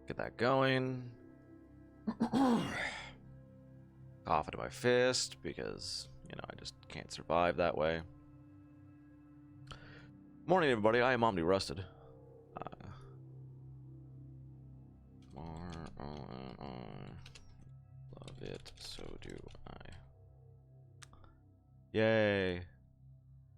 Get that going. Cough into my fist because, you know, I just can't survive that way. Morning, everybody. I am Omni Rusted. Love it. So do I. Yay.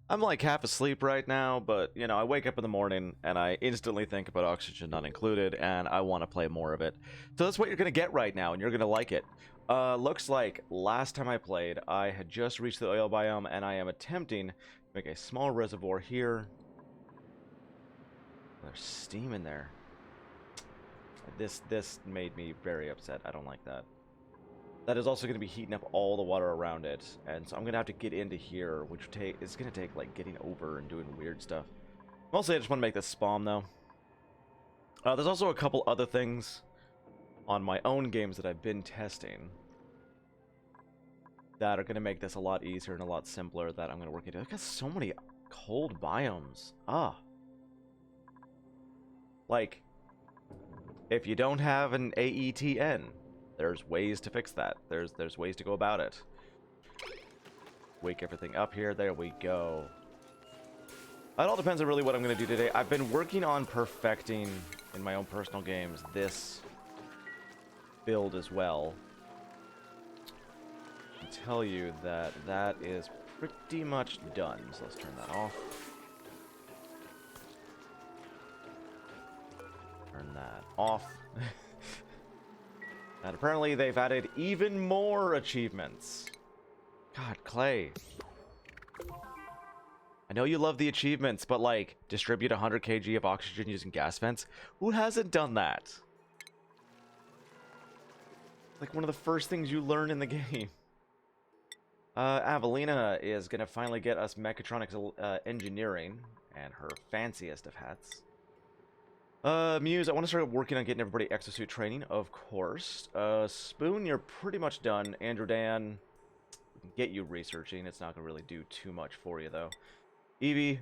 I'm like half asleep right now, but, you know, I wake up in the morning and I instantly think about Oxygen Not Included, and I want to play more of it. So that's what you're going to get right now, and you're going to like it. Looks like last time I played, I had just reached the oil biome, and I am attempting to make a small reservoir here. There's steam in there. This made me very upset. I don't like that. That is also going to be heating up all the water around it, and so I'm going to have to get into here, which is going to take, like, getting over and doing weird stuff. Mostly I just want to make this spawn, though. There's also a couple other things on my own games that I've been testing that are going to make this a lot easier and a lot simpler that I'm going to work into. I've got so many cold biomes. Like, if you don't have an AETN, there's ways to fix that. There's ways to go about it. Wake everything up here. There we go. It all depends on really what I'm going to do today. I've been working on perfecting, in my own personal games, this build as well. I can tell you that that is pretty much done. So let's turn that off. Turn that off. And apparently they've added even more achievements. God, Clay. I know you love the achievements, but like, distribute 100 kg of oxygen using gas vents? Who hasn't done that? Like one of the first things you learn in the game. Avelina is going to finally get us mechatronics engineering and her fanciest of hats. Muse, I want to start working on getting everybody exosuit training, of course. Spoon, you're pretty much done. Andrew Dan, we can get you researching. It's not going to really do too much for you, though. Evie,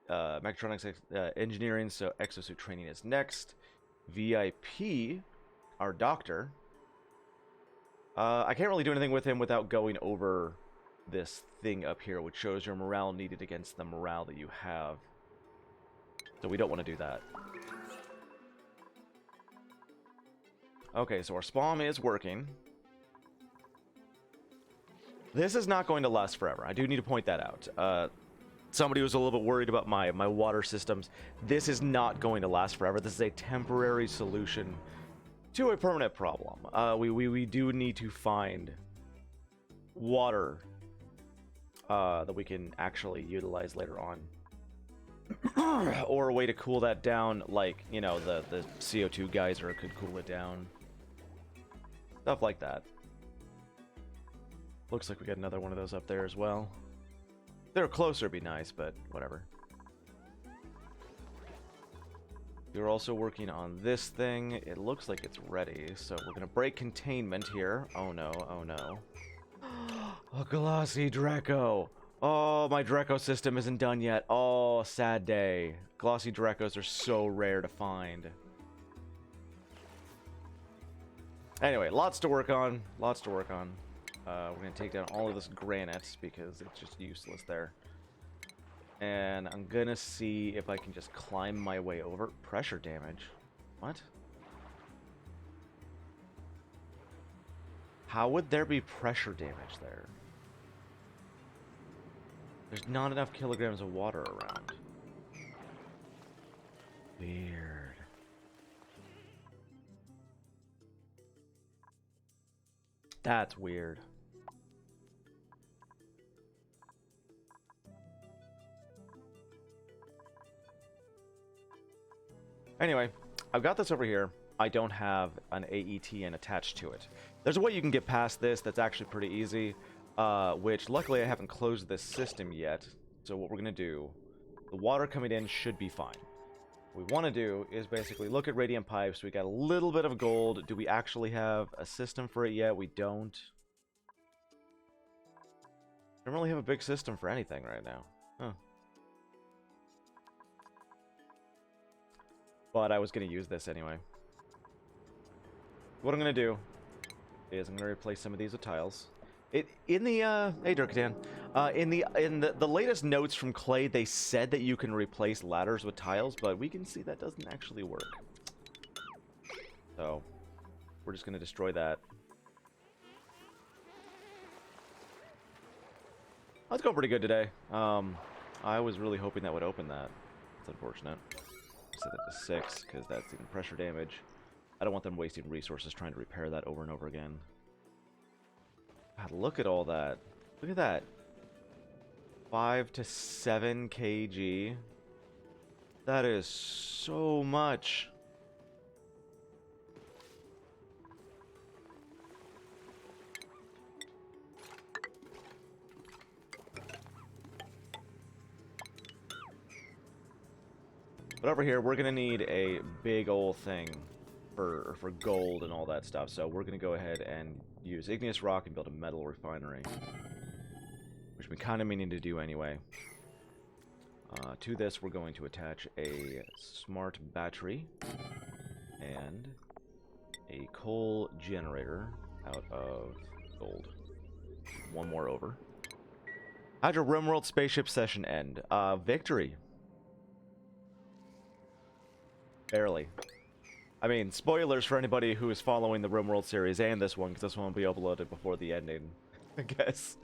mechatronics engineering, so exosuit training is next. VIP, our doctor. I can't really do anything with him without going over this thing up here, which shows your morale needed against the morale that you have. So we don't want to do that. Okay, so our spawn is working. This is not going to last forever. I do need to point that out. Somebody was a little bit worried about my water systems. This is not going to last forever. This is a temporary solution to a permanent problem. We do need to find water that we can actually utilize later on. Or a way to cool that down, like, you know, the CO2 geyser could cool it down. Stuff like that. Looks like we got another one of those up there as well. If they're closer, it'd be nice, but whatever. We're also working on this thing. It looks like it's ready, so we're gonna break containment here. Oh no, oh no. A glossy Draco! Oh, my Draco system isn't done yet. Oh, sad day. Glossy Dracos are so rare to find. Anyway, lots to work on. Lots to work on. We're going to take down all of this granite because it's just useless there. And I'm going to see if I can just climb my way over. Pressure damage. What? How would there be pressure damage there? There's not enough kilograms of water around. Weird. That's weird. Anyway, I've got this over here. I don't have an AETN attached to it. There's a way you can get past this that's actually pretty easy. Which luckily I haven't closed this system yet. So what we're going to do, the water coming in should be fine. What we want to do is basically look at radiant pipes. We got a little bit of gold. Do we actually have a system for it yet? We don't. Don't really have a big system for anything right now. Huh. But I was going to use this anyway. what I'm gonna do is I'm gonna replace some of these with tiles. In the hey Durkatan, in the latest notes from Clay, they said that you can replace ladders with tiles, but we can see that doesn't actually work. So we're just gonna destroy that. That's going pretty good today. I was really hoping that would open that. It's unfortunate. Set that to 6 because that's even pressure damage. I don't want them wasting resources trying to repair that over and over again. God, look at all that. Look at that. 5 to 7 kg. That is so much. But over here, we're going to need a big old thing for gold and all that stuff. So we're going to go ahead and use igneous rock and build a metal refinery. Which we kind of meaning to do anyway. To this, we're going to attach a smart battery and a coal generator out of gold. One more over. How'd your RimWorld spaceship session end? Victory. Barely. I mean, spoilers for anybody who is following the RimWorld series and this one, because this one will be uploaded before the ending, I guess.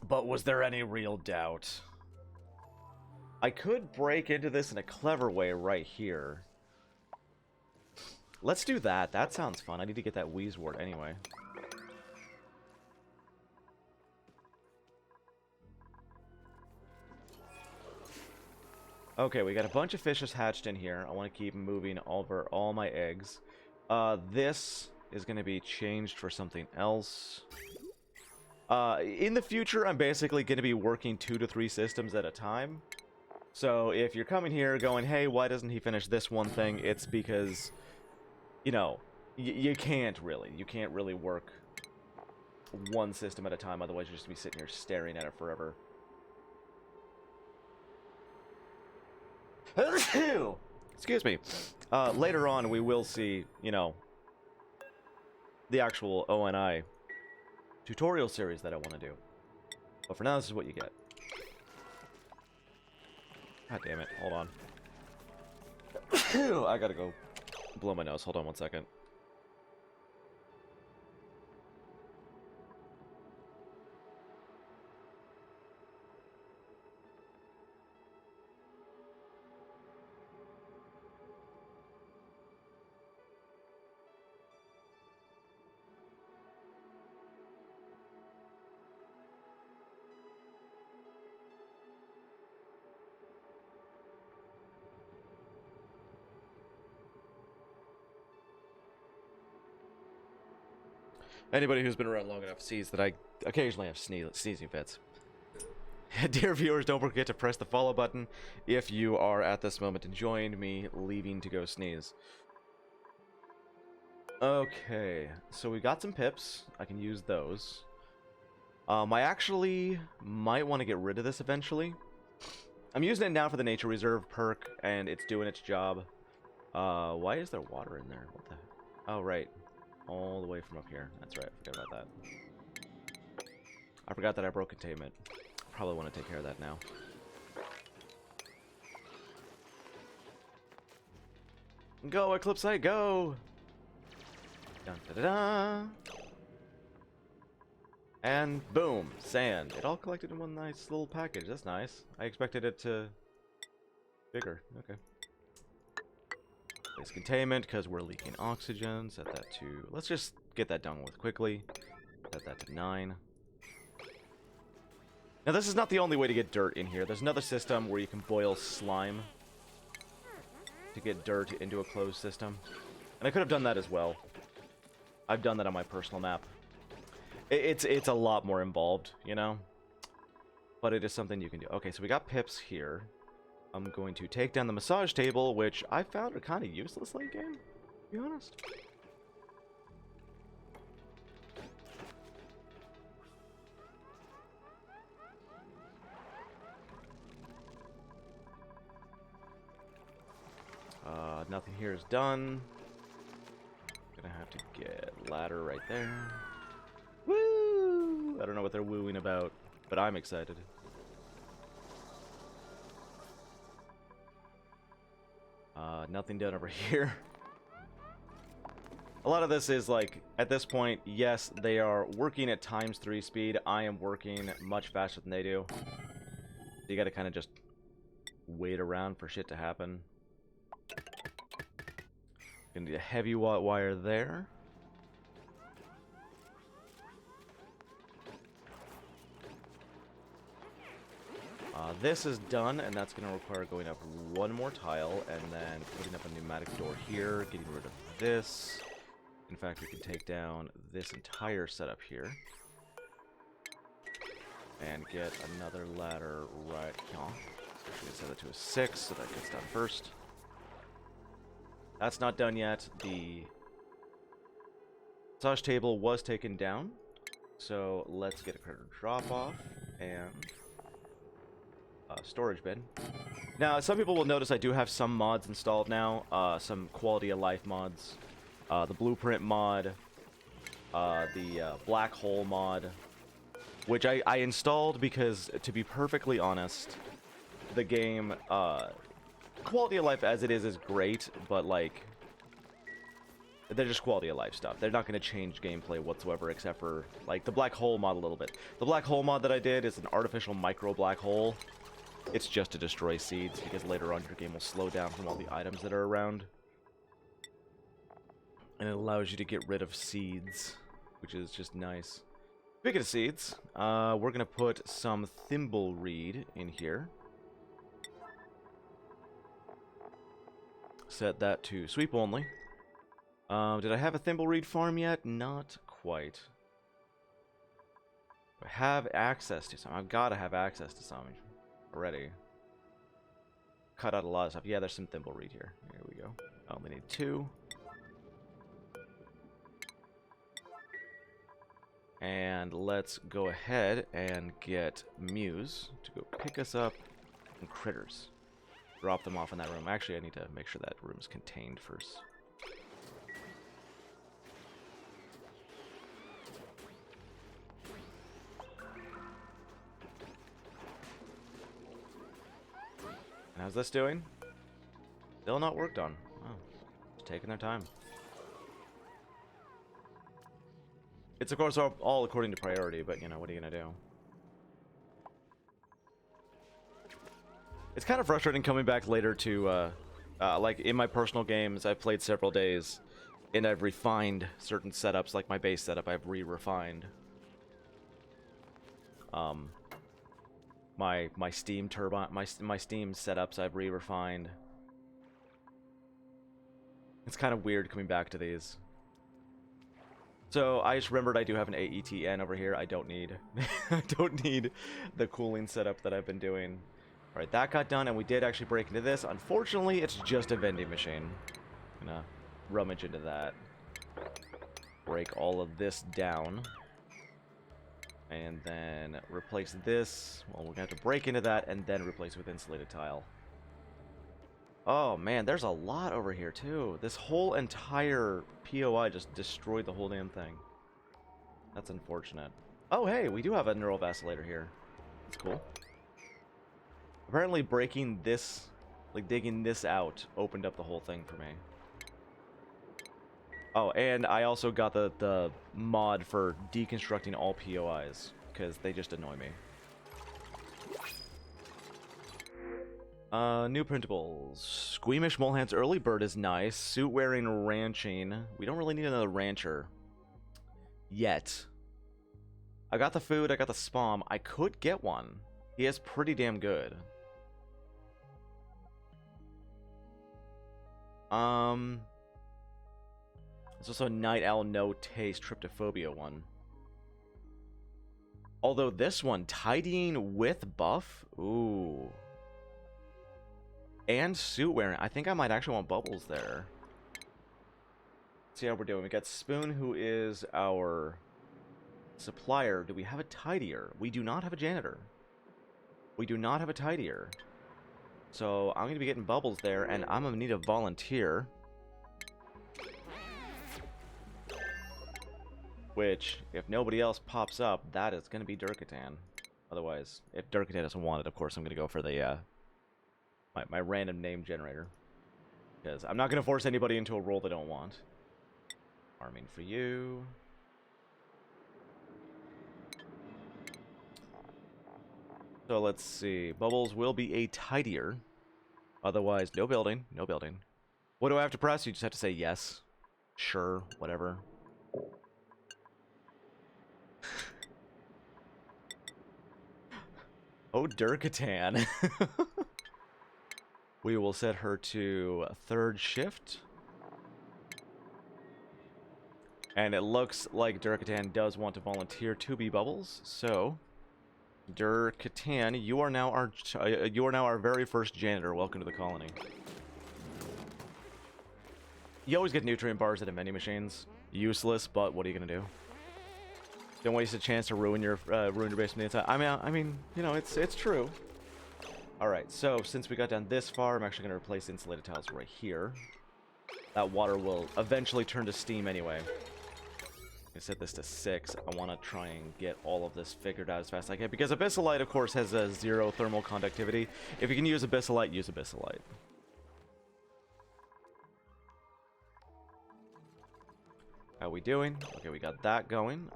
But was there any real doubt? I could break into this in a clever way right here. Let's do that. That sounds fun. I need to get that Wheezewort anyway. Okay, we got a bunch of fishes hatched in here. I want to keep moving over all my eggs. This is going to be changed for something else. In the future, I'm basically going to be working 2 to 3 systems at a time. So if you're coming here going, hey, why doesn't he finish this one thing? It's because, you know, you can't really. You can't really work one system at a time. Otherwise, you're just going to be sitting here staring at it forever. Excuse me. Later on, we will see, you know, the actual ONI tutorial series that I want to do. But for now, this is what you get. God damn it. Hold on. I gotta go blow my nose. Hold on 1 second. Anybody who's been around long enough sees that I occasionally have sneezing fits. Dear viewers, don't forget to press the follow button if you are at this moment enjoying me leaving to go sneeze. Okay, so we got some pips. I can use those. I actually might want to get rid of this eventually. I'm using it now for the Nature Reserve perk, and it's doing its job. Why is there water in there? What the... Oh, right. All the way from up here. That's right, I forgot about that. I forgot that I broke containment. Probably want to take care of that now. Go, Eclipsite, go! Dun, da, da, da. And boom, sand. It all collected in one nice little package. That's nice. I expected it to... bigger. Okay. Place containment, because we're leaking oxygen. Set that to... Let's just get that done with quickly. Set that to 9. Now, this is not the only way to get dirt in here. There's another system where you can boil slime to get dirt into a closed system. And I could have done that as well. I've done that on my personal map. It's a lot more involved, you know? But it is something you can do. Okay, so we got pips here. I'm going to take down the massage table, which I found are kind of useless late game, to be honest. Nothing here is done. Gonna have to get ladder right there. Woo! I don't know what they're wooing about, but I'm excited. Nothing done over here. A lot of this is like, at this point, yes, they are working at ×3 speed. I am working much faster than they do. So you gotta kind of just wait around for shit to happen. Gonna need a heavy wire there. This is done, and that's going to require going up one more tile, and then putting up a pneumatic door here, getting rid of this. In fact, we can take down this entire setup here. And get another ladder right here. Actually, set it to a 6, so that gets done first. That's not done yet. The massage table was taken down, so let's get a critter drop-off, and... storage bin. Now, some people will notice I do have some mods installed now, some quality of life mods. The blueprint mod, the black hole mod, which I installed because, to be perfectly honest, the game, quality of life as it is great, but like, they're just quality of life stuff. They're not going to change gameplay whatsoever, except for, like, the black hole mod a little bit. The black hole mod that I did is an artificial micro black hole. It's just to destroy seeds, because later on your game will slow down from all the items that are around. And it allows you to get rid of seeds, which is just nice. Speaking of seeds, we're going to put some thimbleweed in here. Set that to sweep only. Did I have a thimbleweed farm yet? Not quite. I have access to some. I've got to have access to some already. Cut out a lot of stuff. Yeah, there's some thimbleweed here. Here we go. I only need 2. And let's go ahead and get Muse to go pick us up some critters. Drop them off in that room. Actually, I need to make sure that room's contained first. And how's this doing? Still not worked on. Oh, just taking their time. It's, of course, all according to priority, but, you know, what are you going to do? It's kind of frustrating coming back later to, like, in my personal games, I've played several days, and I've refined certain setups, like my base setup, I've re-refined. My steam turbine, my steam setups, I've re-refined. It's kind of weird coming back to these. So I just remembered I do have an AETN over here. I don't need I don't need the cooling setup that I've been doing. All right, that got done, and we did actually break into this. Unfortunately, it's just a vending machine. I'm gonna rummage into that. Break all of this down. And then replace this. Well, we're gonna have to break into that and then replace with insulated tile. Oh man, there's a lot over here too. This whole entire POI just destroyed the whole damn thing. That's unfortunate. Oh hey, we do have a neural vacillator here. That's cool. Apparently breaking this, like digging this out, opened up the whole thing for me. Oh, and I also got the mod for deconstructing all POIs, because they just annoy me. New printables. Squeamish Molehand's Early Bird is nice. Suit wearing ranching. We don't really need another rancher. Yet. I got the food, I got the spam. I could get one. He is pretty damn good. There's also a Night Owl No Taste Tryptophobia one. Although this one, Tidying with buff? Ooh. And suit wearing. I think I might actually want bubbles there. Let's see how we're doing. We got Spoon, who is our supplier. Do we have a tidier? We do not have a janitor. We do not have a tidier. So I'm going to be getting bubbles there, and I'm going to need a volunteer. Which, if nobody else pops up, that is going to be Durkatan. Otherwise, if Durkatan doesn't want it, of course I'm going to go for the my random name generator. Because I'm not going to force anybody into a role they don't want. Farming for you. So let's see. Bubbles will be a tidier. Otherwise, no building. No building. What do I have to press? You just have to say yes. Sure. Whatever. Oh, Durkatan. We will set her to third shift. And it looks like Durkatan does want to volunteer to be Bubbles, so Durkatan, you are now our very first janitor. Welcome to the colony. You always get nutrient bars at vending machines. Useless, but what are you gonna do? Don't waste a chance to ruin your basement inside. I mean, you know, it's true. All right, so since we got down this far, I'm actually gonna replace insulated tiles right here. That water will eventually turn to steam anyway. I set this to 6. I want to try and get all of this figured out as fast as I can, because Abyssalite, of course, has a 0 thermal conductivity. If you can use Abyssalite, use Abyssalite. How are we doing? Okay, we got that going.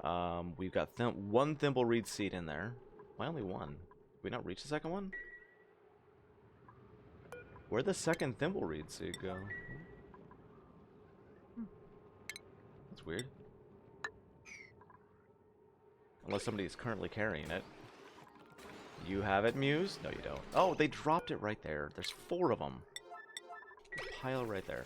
We've got one thimbleweed seed in there. Why only one? Did we not reach the second one? Where'd the second thimbleweed seed go? That's weird. Unless somebody's currently carrying it. You have it, Muse? No, you don't. Oh, they dropped it right there. There's 4 of them. Pile right there.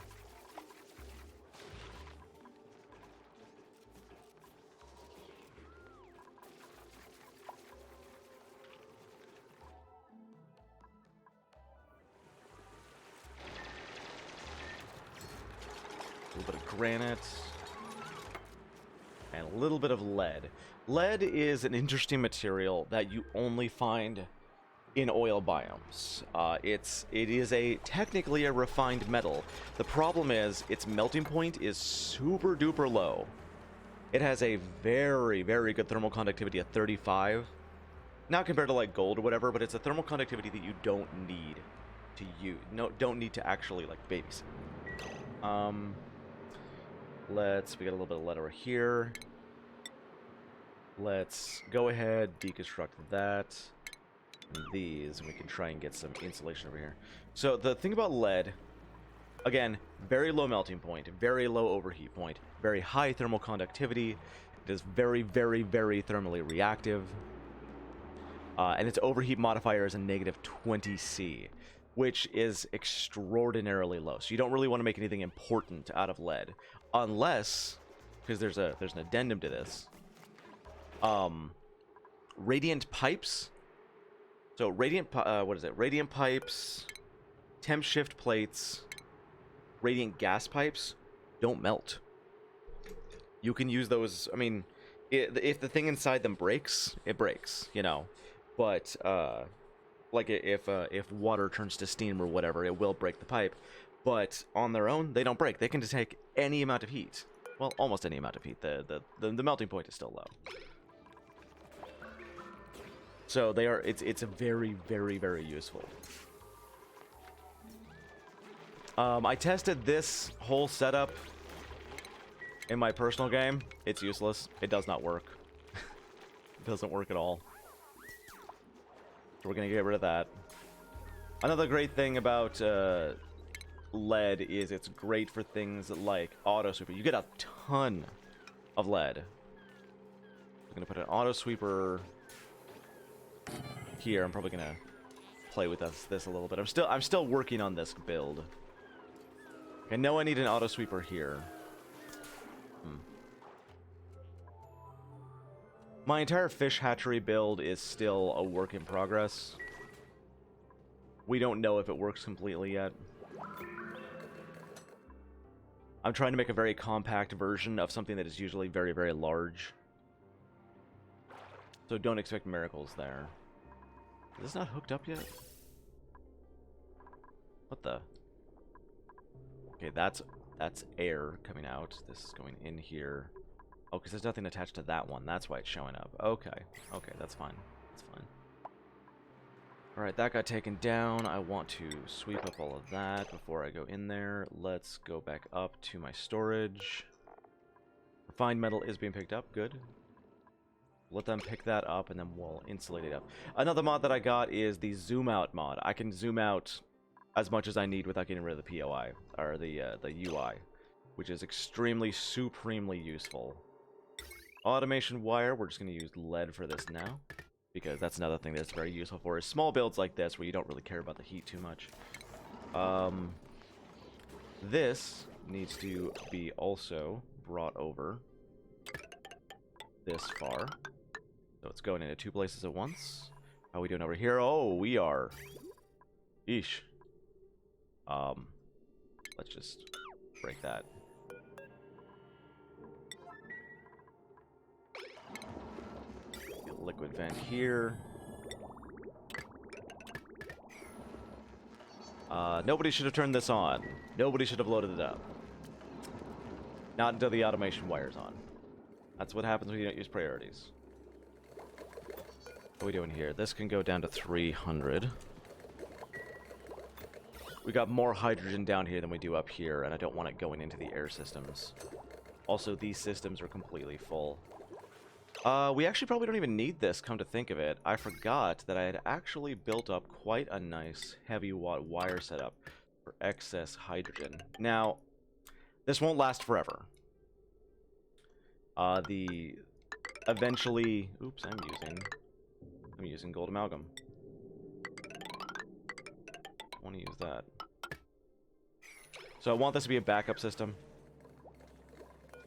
A little bit of granite. And a little bit of lead. Lead is an interesting material that you only find in oil biomes. It is technically a refined metal. The problem is its melting point is super duper low. It has a very, very good thermal conductivity of 35. Not compared to like gold or whatever, but it's a thermal conductivity that you don't need to use. No, don't need to actually like babysit. We got a little bit of lead over here. Let's go ahead, deconstruct that. And these, and we can try and get some insulation over here. So the thing about lead, again, very low melting point, very low overheat point, very high thermal conductivity. It is very, very, very thermally reactive. And its overheat modifier is a -20C, which is extraordinarily low. So you don't really want to make anything important out of lead, unless, because there's an addendum to this. Radiant pipes. So radiant pipes, temp shift plates, radiant gas pipes don't melt. You can use those. I mean, if the thing inside them breaks, it breaks, you know. But like if water turns to steam or whatever, it will break the pipe. But on their own, they don't break. They can just take any amount of heat. Well, almost any amount of heat. The melting point is still low. So they are. It's a very, very, very useful. I tested this whole setup in my personal game. It's useless. It does not work. It doesn't work at all. So we're gonna get rid of that. Another great thing about lead is it's great for things like auto sweeper. You get a ton of lead. I'm gonna put an auto sweeper here. I'm probably gonna play with this a little bit. I'm still working on this build. I know I need an auto sweeper here. My entire fish hatchery build is still a work in progress. We don't know if it works completely yet. I'm trying to make a very compact version of something that is usually very, very large. So don't expect miracles there. Is this not hooked up yet? What the? Okay, that's air coming out. This is going in here. Oh, because there's nothing attached to that one. That's why it's showing up. Okay. Okay, that's fine. That's fine. Alright, that got taken down. I want to sweep up all of that before I go in there. Let's go back up to my storage. Refined metal is being picked up. Good. Let them pick that up, and then we'll insulate it up. Another mod that I got is the zoom out mod. I can zoom out as much as I need without getting rid of the POI, or the UI, which is extremely, supremely useful. Automation wire, we're just going to use lead for this now, because that's another thing that's very useful for is small builds like this, where you don't really care about the heat too much. This needs to be also brought over this far. So it's going into 2 places at once. How are we doing over here? Oh, we are. Eesh. Let's just break that. Liquid vent here. Nobody should have turned this on. Nobody should have loaded it up. Not until the automation wire's on. That's what happens when you don't use priorities. What are we doing here? This can go down to 300. We got more hydrogen down here than we do up here, and I don't want it going into the air systems. Also, these systems are completely full. We actually probably don't even need this, come to think of it. I forgot that I had actually built up quite a nice heavy watt wire setup for excess hydrogen. Now, this won't last forever. Eventually... Oops, I'm using gold amalgam. I want to use that. So I want this to be a backup system.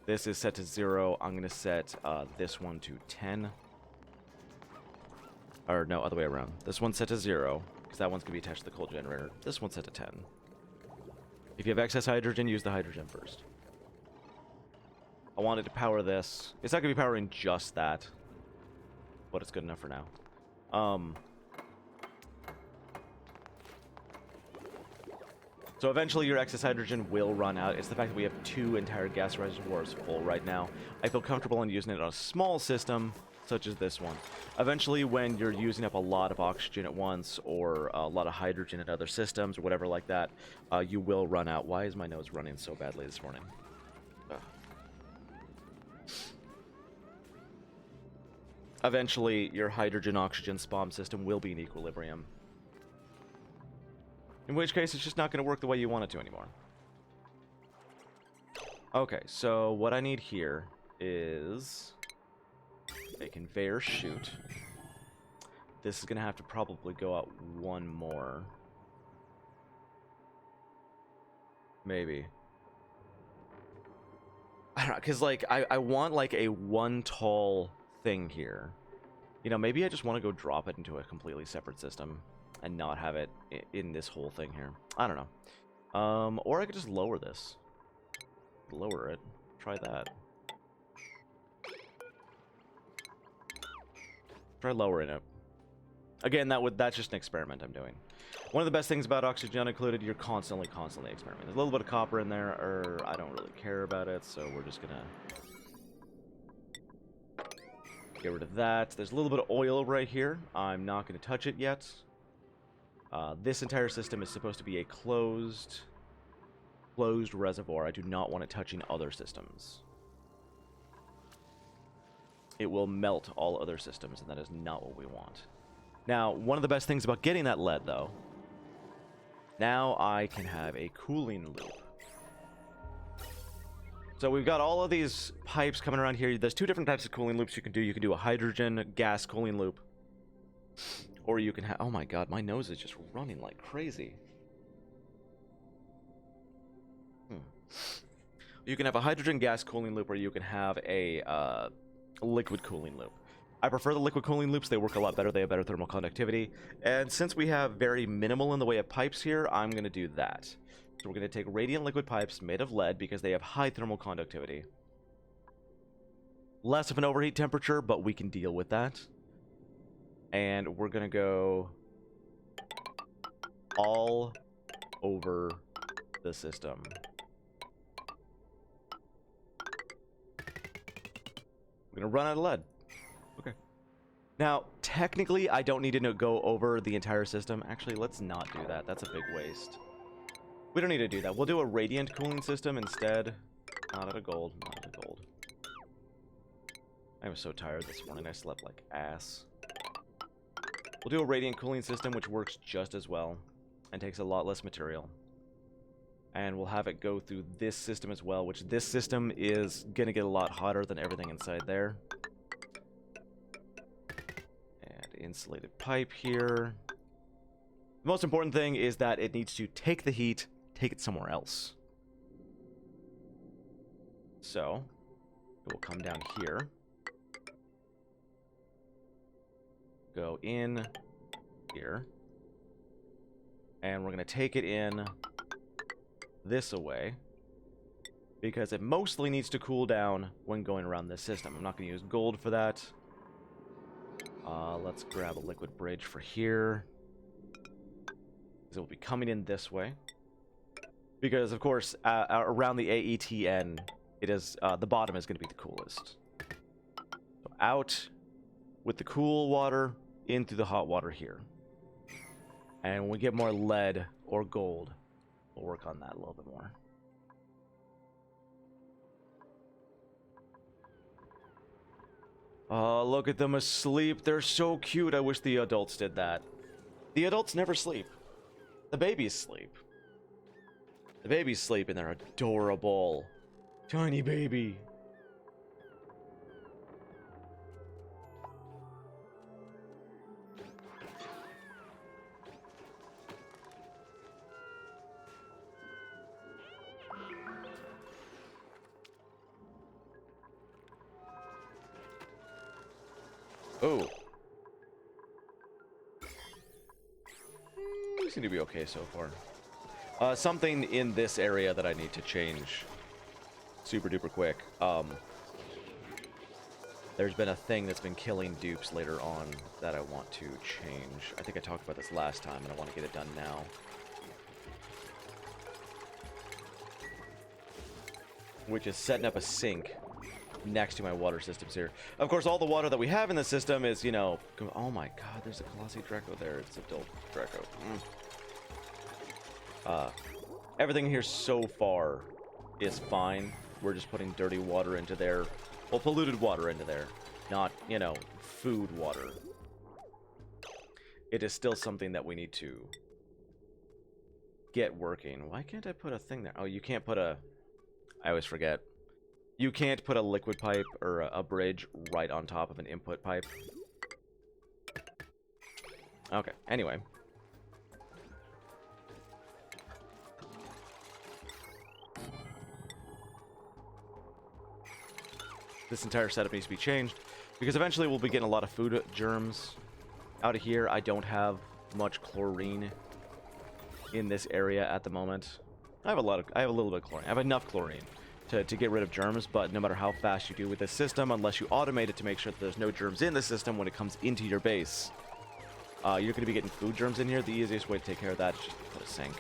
This is set to 0. I'm going to set this one to 10. Or no, other way around. This one's set to 0, because that one's going to be attached to the coal generator. This one's set to 10. If you have excess hydrogen, use the hydrogen first. I wanted to power this. It's not going to be powering just that, but it's good enough for now. So eventually your excess hydrogen will run out. It's the fact that we have 2 entire gas reservoirs full right now. I feel comfortable in using it on a small system, such as this one. Eventually, when you're using up a lot of oxygen at once, or a lot of hydrogen in other systems, or whatever like that, you will run out. Why is my nose running so badly this morning? Ugh. Eventually, your hydrogen-oxygen SPOM system will be in equilibrium. In which case, it's just not going to work the way you want it to anymore. Okay, so what I need here is a conveyor chute. This is going to have to probably go out 1 more. Maybe. I don't know, because, like, I want, like, a 1 tall thing here. You know, maybe I just want to go drop it into a completely separate system and not have it in this whole thing here. I don't know. Or I could just lower this. Lower it. Try that. Try lowering it. Again, that's just an experiment I'm doing. One of the best things about oxygen included, you're constantly experimenting. There's a little bit of copper in there, or I don't really care about it, so we're just gonna get rid of that. There's a little bit of oil right here. I'm not gonna touch it yet. This entire system is supposed to be a closed reservoir. I do not want it touching other systems. It will melt all other systems, and that is not what we want. Now, one of the best things about getting that lead, though, now I can have a cooling loop. So we've got all of these pipes coming around here. There's 2 different types of cooling loops you can do. You can do a hydrogen gas cooling loop. Or you can have... Oh my god, my nose is just running like crazy. You can have a hydrogen gas cooling loop, or you can have a liquid cooling loop. I prefer the liquid cooling loops. They work a lot better. They have better thermal conductivity. And since we have very minimal in the way of pipes here, I'm going to do that. So we're going to take radiant liquid pipes made of lead because they have high thermal conductivity. Less of an overheat temperature, but we can deal with that. And we're going to go all over the system. We're gonna run out of lead. Okay. Now, technically, I don't need to go over the entire system. Actually, let's not do that. That's a big waste. We don't need to do that. We'll do a radiant cooling system instead. Not out of gold. Not out of gold. I was so tired this morning. I slept like ass. We'll do a radiant cooling system, which works just as well and takes a lot less material. And we'll have it go through this system as well, which this system is going to get a lot hotter than everything inside there. And insulated pipe here. The most important thing is that it needs to take the heat, take it somewhere else. So, it will come down here. Go in here. And we're going to take it in this away, because it mostly needs to cool down when going around this system. I'm not going to use gold for that. Let's grab a liquid bridge for here. It will be coming in this way. Because, of course, around the AETN, it is the bottom is going to be the coolest. So out with the cool water, into the hot water here. And when we get more lead or gold, we'll work on that a little bit more. Oh, look at them asleep. They're so cute. I wish the adults did that. The adults never sleep. The babies sleep. The babies sleep and they're adorable. Tiny baby. Oh. We seem to be okay so far. Something in this area that I need to change super duper quick. There's been a thing that's been killing dupes later on that I want to change. I think I talked about this last time and I want to get it done now. Which is setting up a sink next to my water systems here. Of course, all the water that we have in the system is, you know... Oh my god, there's a Colossi Draco there. It's adult Draco. Everything here so far is fine. We're just putting dirty water into there. Well, polluted water into there. Not, you know, food water. It is still something that we need to get working. Why can't I put a thing there? Oh, you can't put a... I always forget. You can't put a liquid pipe or a bridge right on top of an input pipe. Okay, anyway. This entire setup needs to be changed, because eventually we'll be getting a lot of food germs out of here. I don't have much chlorine in this area at the moment. I have a little bit of chlorine. I have enough chlorine to get rid of germs, but no matter how fast you do with this system, unless you automate it to make sure that there's no germs in the system when it comes into your base, you're going to be getting food germs in here. The easiest way to take care of that is just put a sink.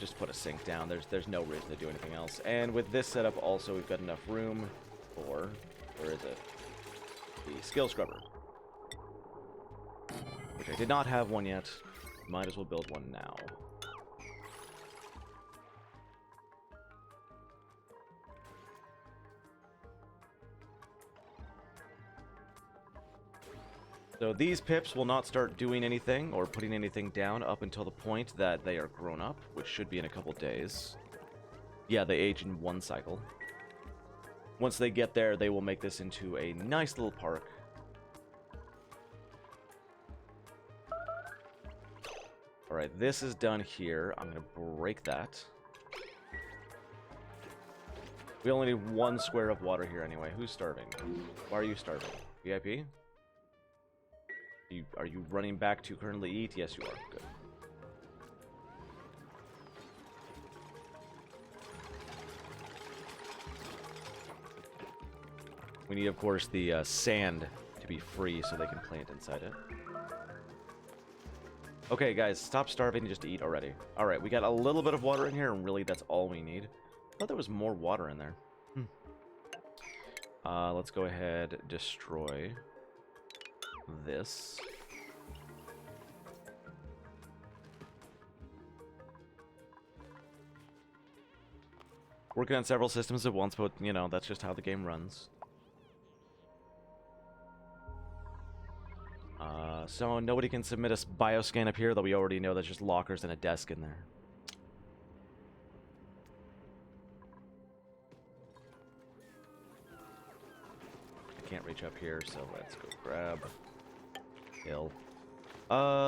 Just put a sink down. There's no reason to do anything else. And with this setup also, we've got enough room for, where is it? The skill scrubber. Which I did not have one yet. Might as well build one now. So these pips will not start doing anything or putting anything down up until the point that they are grown up, which should be in a couple days. Yeah, they age in one cycle. Once they get there, they will make this into a nice little park. Alright, this is done here. I'm going to break that. We only need one square of water here anyway. Who's starving? Why are you starving? VIP? Are you running back to currently eat? Yes, you are. Good. We need, of course, the sand to be free so they can plant inside it. Okay, guys, stop starving and just eat already. Alright, we got a little bit of water in here, and really that's all we need. I thought there was more water in there. Let's go ahead, destroy this. Working on several systems at once, but, you know, that's just how the game runs. So nobody can submit a bioscan up here, though we already know there's just lockers and a desk in there. I can't reach up here, so let's go grab kill.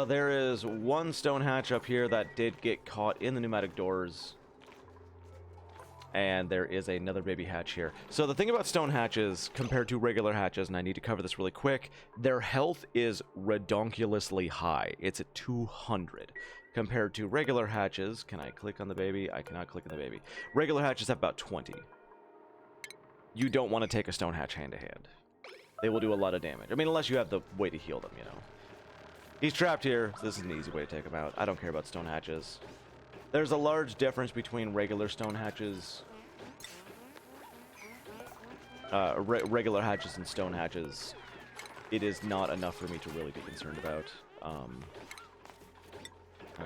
There is one stone hatch up here that did get caught in the pneumatic doors. And there is another baby hatch here. So the thing about stone hatches compared to regular hatches, and I need to cover this really quick, their health is redonkulously high. It's at 200. Compared to regular hatches, can I click on the baby? I cannot click on the baby. Regular hatches have about 20. You don't want to take a stone hatch hand to hand. They will do a lot of damage. I mean, unless you have the way to heal them, you know. He's trapped here, so this is an easy way to take him out. I don't care about stone hatches. There's a large difference between regular stone hatches, regular hatches and stone hatches. It is not enough for me to really be concerned about.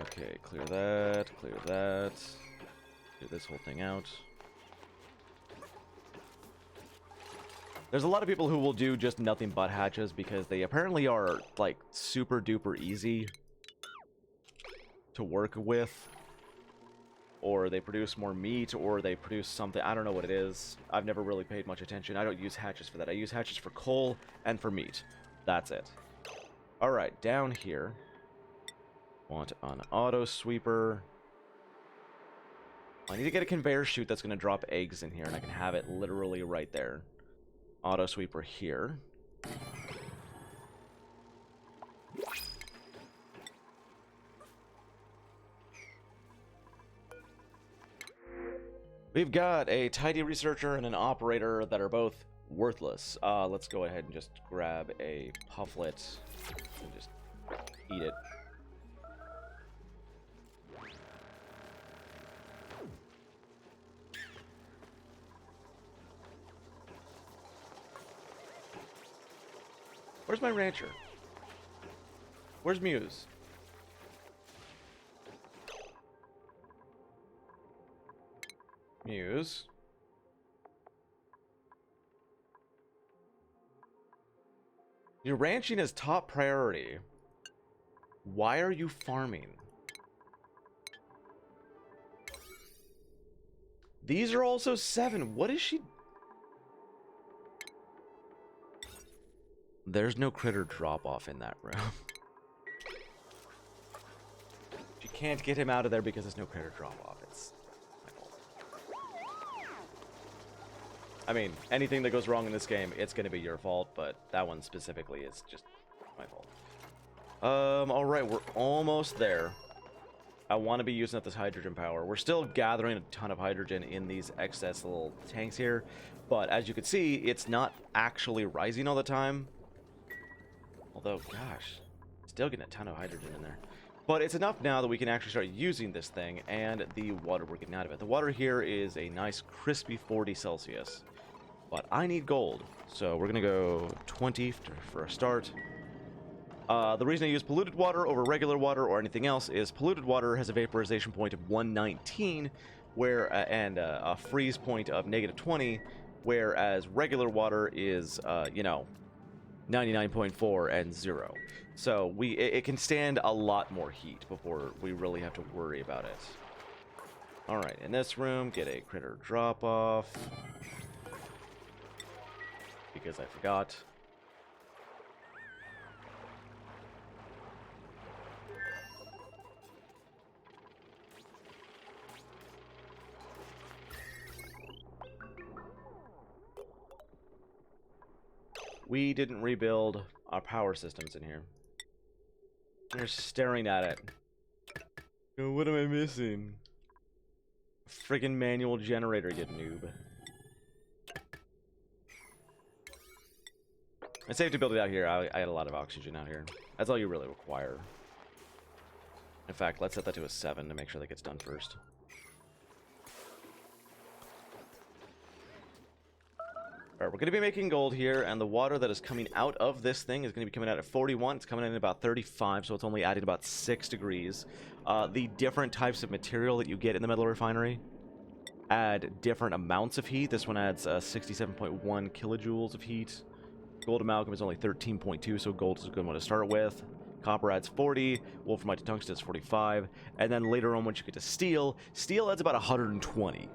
Okay, clear that, clear this whole thing out. There's a lot of people who will do just nothing but hatches because they apparently are, like, super duper easy to work with. Or they produce more meat, or they produce something. I don't know what it is. I've never really paid much attention. I don't use hatches for that. I use hatches for coal and for meat. That's it. Alright, down here. Want an auto sweeper. I need to get a conveyor chute that's going to drop eggs in here, and I can have it literally right there. Auto sweeper here. We've got a tidy researcher and an operator that are both worthless. Let's go ahead and just grab a pufflet and just eat it. Where's my rancher? Where's Muse? Muse. Your ranching is top priority. Why are you farming? These are also 7. What is she? There's no critter drop-off in that room. She can't get him out of there because there's no critter drop-off. It's my fault. I mean, anything that goes wrong in this game, it's going to be your fault, but that one specifically is just my fault. Alright, we're almost there. I want to be using up this hydrogen power. We're still gathering a ton of hydrogen in these excess little tanks here, but as you can see, it's not actually rising all the time. Although, gosh, still getting a ton of hydrogen in there. But it's enough now that we can actually start using this thing and the water we're getting out of it. The water here is a nice crispy 40 Celsius. But I need gold, so we're going to go 20 for a start. The reason I use polluted water over regular water or anything else is polluted water has a vaporization point of 119, and a freeze point of -20, whereas regular water is, you know, 99.4 and 0. So it can stand a lot more heat before we really have to worry about it. Alright, in this room, get a critter drop-off. Because I forgot. We didn't rebuild our power systems in here. They're staring at it. Oh, what am I missing? Friggin' manual generator, you noob. It's safe to build it out here. I had a lot of oxygen out here. That's all you really require. In fact, let's set that to a 7 to make sure that gets done first. Alright, we're going to be making gold here, and the water that is coming out of this thing is going to be coming out at 41. It's coming in at about 35, so it's only adding about 6 degrees. The different types of material that you get in the metal refinery add different amounts of heat. This one adds 67.1 kilojoules of heat. Gold amalgam is only 13.2, so gold is a good one to start with. Copper adds 40, wolframite to tungsten is 45, and then later on, once you get to steel, steel adds about 120.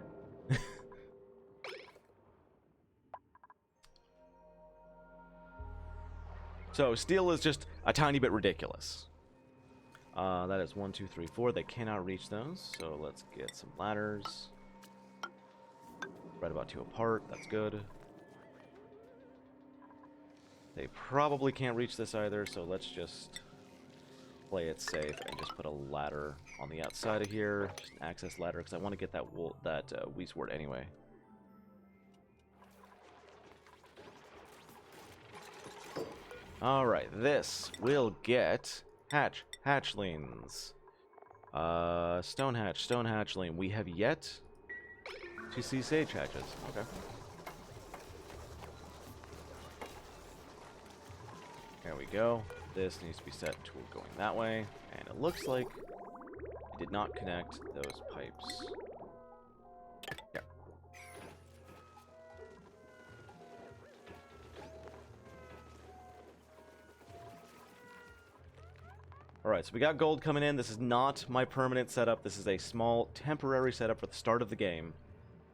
So steel is just a tiny bit ridiculous. That is 1, 2, 3, 4. They cannot reach those, so let's get some ladders. Right about 2 apart. That's good. They probably can't reach this either, so let's just play it safe and just put a ladder on the outside of here. Just an access ladder, because I want to get that wheat sword anyway. Alright, this will get hatchlings. Stone hatchling. We have yet to see sage hatches. Okay. There we go. This needs to be set to going that way. And it looks like it did not connect those pipes. Yeah. Alright, so we got gold coming in. This is not my permanent setup. This is a small temporary setup for the start of the game.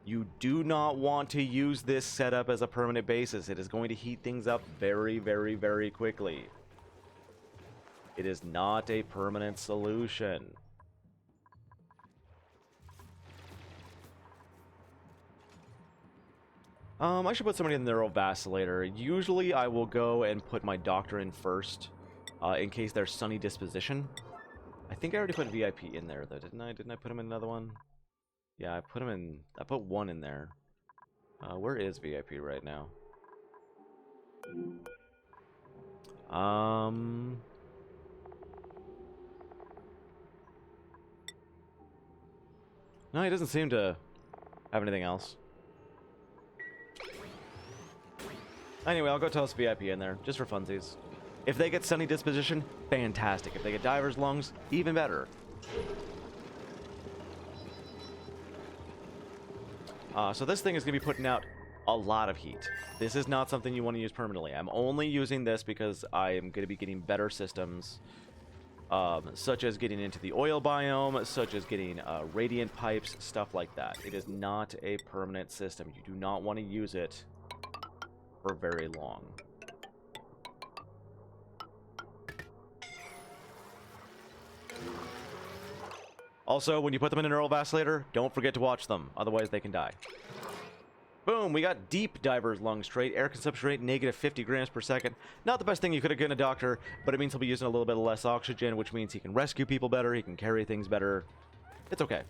You do not want to use this setup as a permanent basis. It is going to heat things up very, very, very quickly. It is not a permanent solution. I should put somebody in the neurovacillator. Usually I will go and put my doctor in first. In case there's sunny disposition. I think I already put VIP in there though, didn't I? Didn't I put him in another one? Yeah, I put him in. I put one in there. Where is VIP right now? No, he doesn't seem to have anything else. Anyway, I'll go toss VIP in there, just for funsies. If they get sunny disposition, fantastic. If they get diver's lungs, even better. So this thing is going to be putting out a lot of heat. This is not something you want to use permanently. I'm only using this because I am going to be getting better systems, such as getting into the oil biome, such as getting radiant pipes, stuff like that. It is not a permanent system. You do not want to use it for very long. Also, when you put them in a neurovacillator, don't forget to watch them, otherwise they can die. Boom, we got deep diver's lungs trait, air consumption rate negative 50 grams per second. Not the best thing you could have given a doctor, but it means he'll be using a little bit less oxygen, which means he can rescue people better, he can carry things better. It's okay.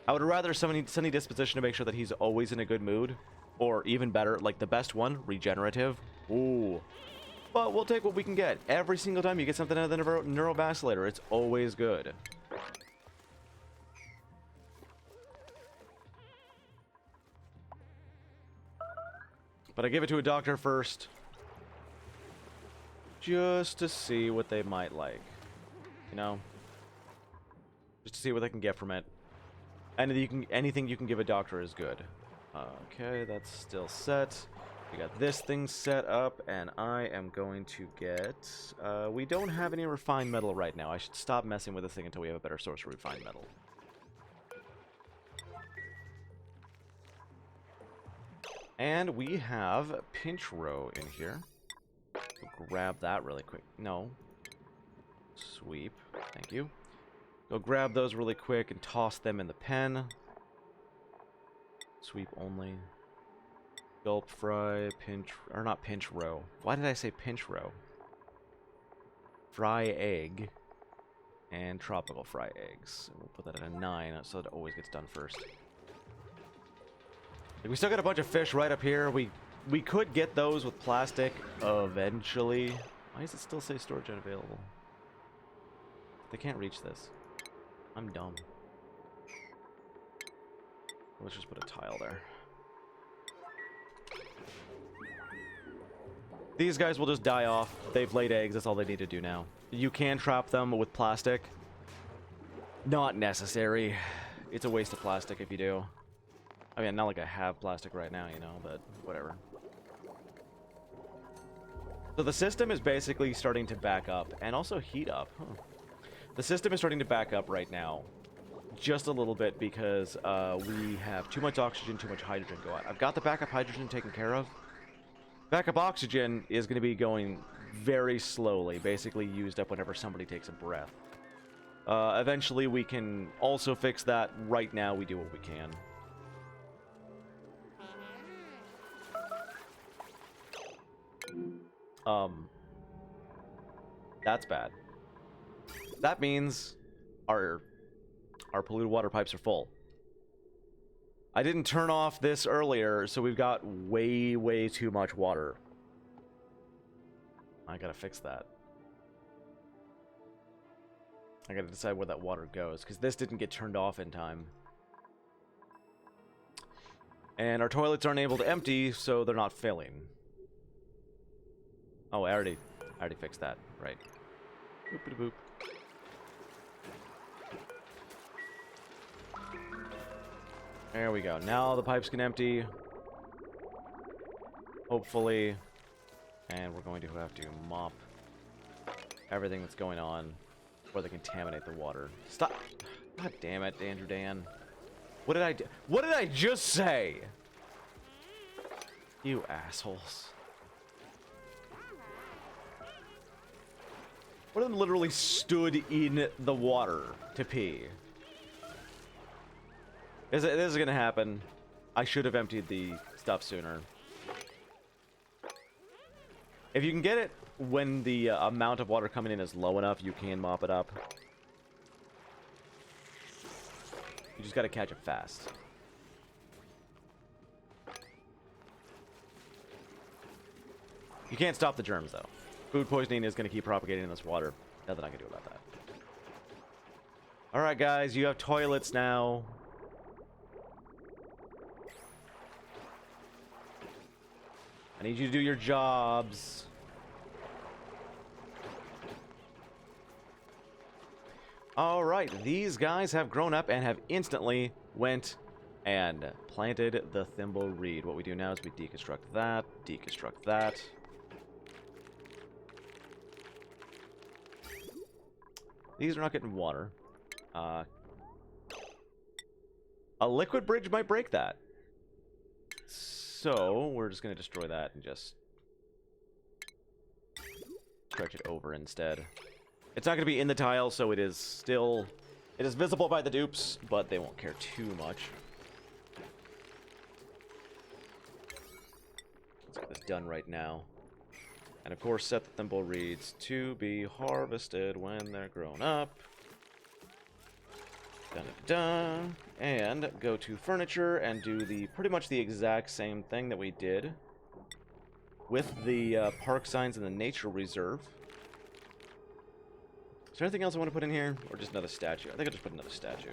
I would rather sunny disposition to make sure that he's always in a good mood, or even better, like the best one, regenerative. Ooh. But we'll take what we can get. Every single time you get something out of the neurovacillator, it's always good. But I give it to a doctor first, just to see what they might like, you know? Just to see what they can get from it. Anything you can give a doctor is good. Okay, that's still set. We got this thing set up, and I am going to get... we don't have any refined metal right now. I should stop messing with this thing until we have a better source of refined metal. And we have pinch row in here. We'll grab that really quick. No. Sweep. Thank you. Go grab those really quick and toss them in the pen. Sweep only. Gulp fry, pinch... Or not pinch row. Why did I say pinch row? Fry egg. And tropical fry eggs. We'll put that at a 9 so it always gets done first. We still got a bunch of fish right up here. We could get those with plastic eventually. Why does it still say storage unavailable? They can't reach this. I'm dumb. Let's just put a tile there. These guys will just die off. They've laid eggs. That's all they need to do now. You can trap them with plastic. Not necessary. It's a waste of plastic if you do. I mean, not like I have plastic right now, you know, but whatever. So the system is basically starting to back up and also heat up. Huh. The system is starting to back up right now. Just a little bit because we have too much oxygen, too much hydrogen go out. I've got the backup hydrogen taken care of. Backup oxygen is going to be going very slowly, basically used up whenever somebody takes a breath. Eventually we can also fix that. Right now we do what we can. That's bad. That means our polluted water pipes are full. I didn't turn off this earlier, so we've got way too much water. I gotta fix that. I gotta decide where that water goes, because this didn't get turned off in time. And our toilets aren't able to empty, so they're not filling. Oh, I already fixed that, right. Boop-a-boop. There we go. Now the pipes can empty. Hopefully. And we're going to have to mop everything that's going on before they contaminate the water. Stop! God damn it, Andrew Dan. What did I do? What did I just say? You assholes. One of them literally stood in the water to pee. This is gonna happen. I should have emptied the stuff sooner. If you can get it when the amount of water coming in is low enough, you can mop it up. You just gotta catch it fast. You can't stop the germs, though. Food poisoning is gonna keep propagating in this water. Nothing I can do about that. Alright, guys, you have toilets now. I need you to do your jobs. Alright, these guys have grown up and have instantly went and planted the thimble reed. What we do now is we deconstruct that, deconstruct that. These are not getting water. A liquid bridge might break that. So, we're just going to destroy that and just stretch it over instead. It's not going to be in the tile, so it is still... It is visible by the dupes, but they won't care too much. Let's get this done right now. And of course, set the thimble reeds to be harvested when they're grown up. Dun-dun-dun. And go to furniture and do the pretty much the exact same thing that we did with the park signs in the nature reserve. Is there anything else I want to put in here? Or just another statue? I think I'll just put another statue.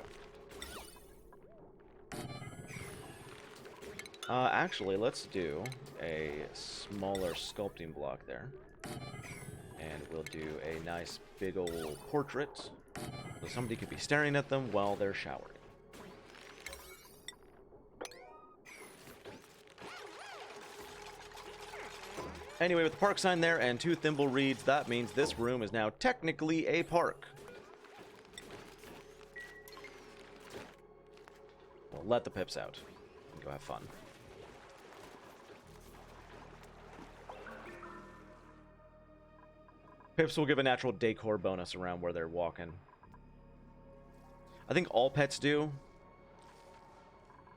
Actually, let's do a smaller sculpting block there. And we'll do a nice big old portrait. So somebody could be staring at them while they're showering. Anyway, with the park sign there and 2 thimble reeds, that means this room is now technically a park. We'll let the pips out and go have fun. Pips will give a natural decor bonus around where they're walking. I think all pets do.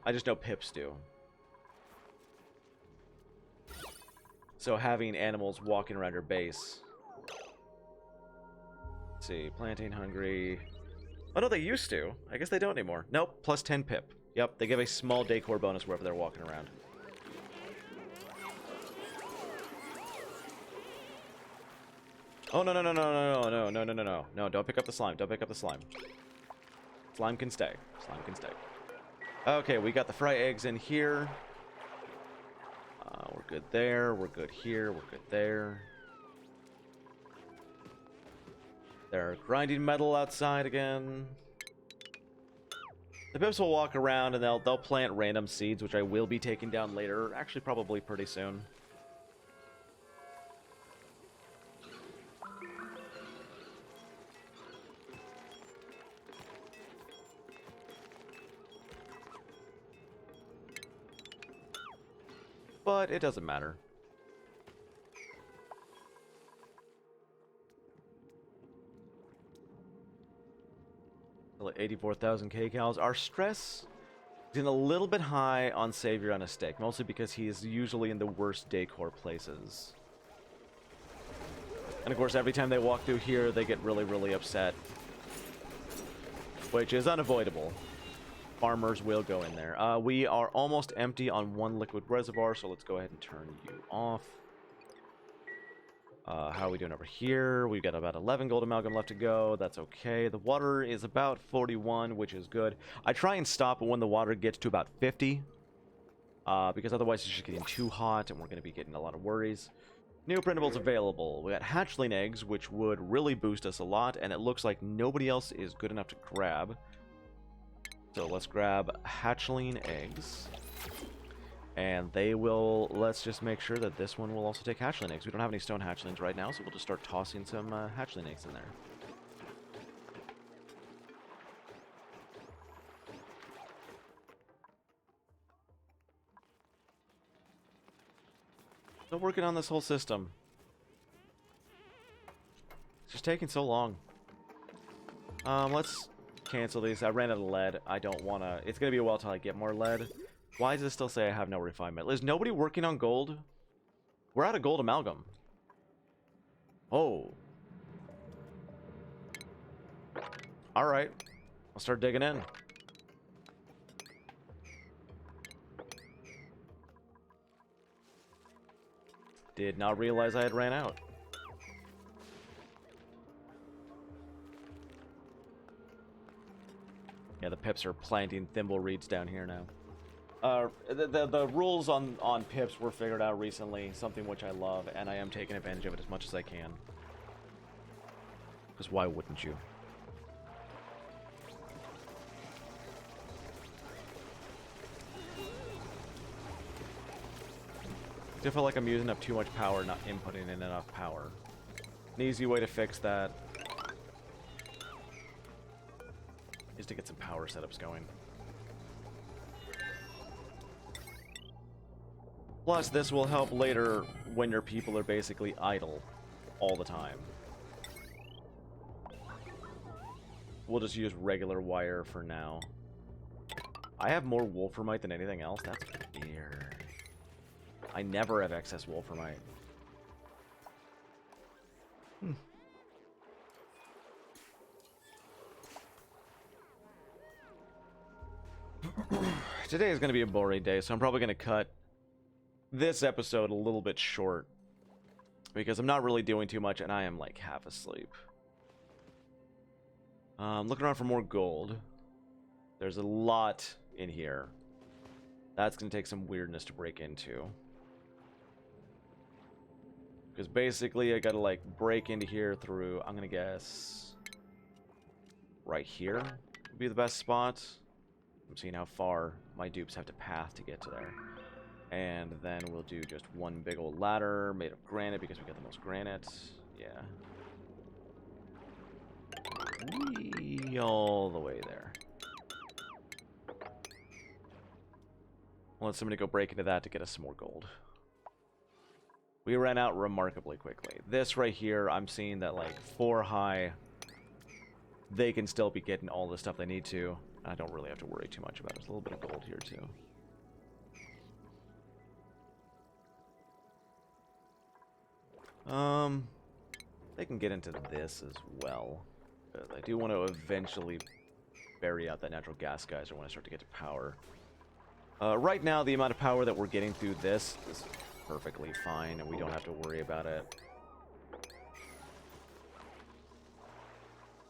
I just know pips do. So having animals walking around your base. Let's see, planting hungry. Oh no, they used to. I guess they don't anymore. Nope, plus 10 pip. Yep, they give a small decor bonus wherever they're walking around. Oh, no, no, no, no, no, no, no, no, no, no. No, don't pick up the slime. Don't pick up the slime. Slime can stay. Slime can stay. Okay, we got the fry eggs in here. We're good there. We're good here. We're good there. They're grinding metal outside again. The pips will walk around and they'll plant random seeds, which I will be taking down later. Actually, probably pretty soon. But it doesn't matter. Still at 84,000 kcals. Our stress is in a little bit high on Savior on a stick, mostly because he is usually in the worst decor places. And of course, every time they walk through here, they get really, really upset. Which is unavoidable. Farmers will go in there. We are almost empty on one liquid reservoir, so let's go ahead and turn you off. How are we doing over here? We've got about 11 gold amalgam left to go. That's okay. The water is about 41, which is good. I try and stop when the water gets to about 50. Because otherwise it's just getting too hot, and we're going to be getting a lot of worries. New printables available. We got hatchling eggs, which would really boost us a lot, and it looks like nobody else is good enough to grab. So let's grab hatchling eggs. And they will, let's just make sure that this one will also take hatchling eggs. We don't have any stone hatchlings right now, so we'll just start tossing some hatchling eggs in there. Still working on this whole system. It's just taking so long. Let's cancel these. I ran out of lead. I don't want to... It's going to be a while till I get more lead. Why does it still say I have no refined metal? Is nobody working on gold? We're out of gold amalgam. Oh. Alright. I'll start digging in. Did not realize I had ran out. Yeah, the pips are planting thimble reeds down here now. The rules on pips were figured out recently, something which I love, and I am taking advantage of it as much as I can. Because why wouldn't you? I feel like I'm using up too much power, not inputting in enough power. An easy way to fix that is to get some power setups going. Plus, this will help later when your people are basically idle all the time. We'll just use regular wire for now. I have more wolframite than anything else? That's weird. I never have excess wolframite. Today is going to be a boring day, so I'm probably going to cut this episode a little bit short. Because I'm not really doing too much, and I am like half asleep. Looking around for more gold. There's a lot in here. That's going to take some weirdness to break into. Because basically I gotta like break into here through, I'm gonna guess, right here would be the best spot. I'm seeing how far my dupes have to path to get to there. And then we'll do just one big old ladder made of granite because we got the most granite. Yeah. Whee, all the way there. I'll let somebody go break into that to get us some more gold. We ran out remarkably quickly. This right here, I'm seeing that like 4 high, they can still be getting all the stuff they need to. I don't really have to worry too much about it. There's a little bit of gold here too. They can get into this as well. I do want to eventually bury out that natural gas geyser when I start to get to power. Right now, the amount of power that we're getting through this is perfectly fine, and we don't have to worry about it.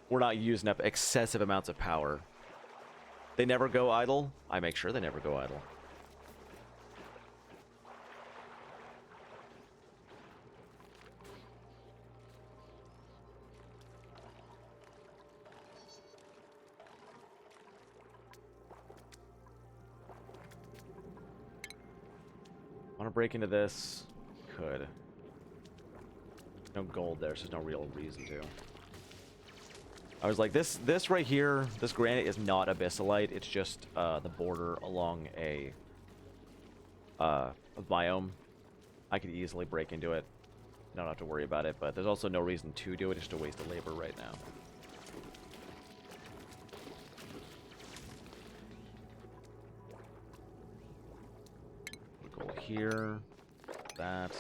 we're not using up excessive amounts of power. They never go idle. I make sure they never go idle. Want to break into this? Could. No gold there, so there's no real reason to. I was like, this right here, this granite is not abyssalite. It's just the border along a biome. I could easily break into it. I don't have to worry about it, but there's also no reason to do it. It's just a waste of labor right now. We'll go here. That.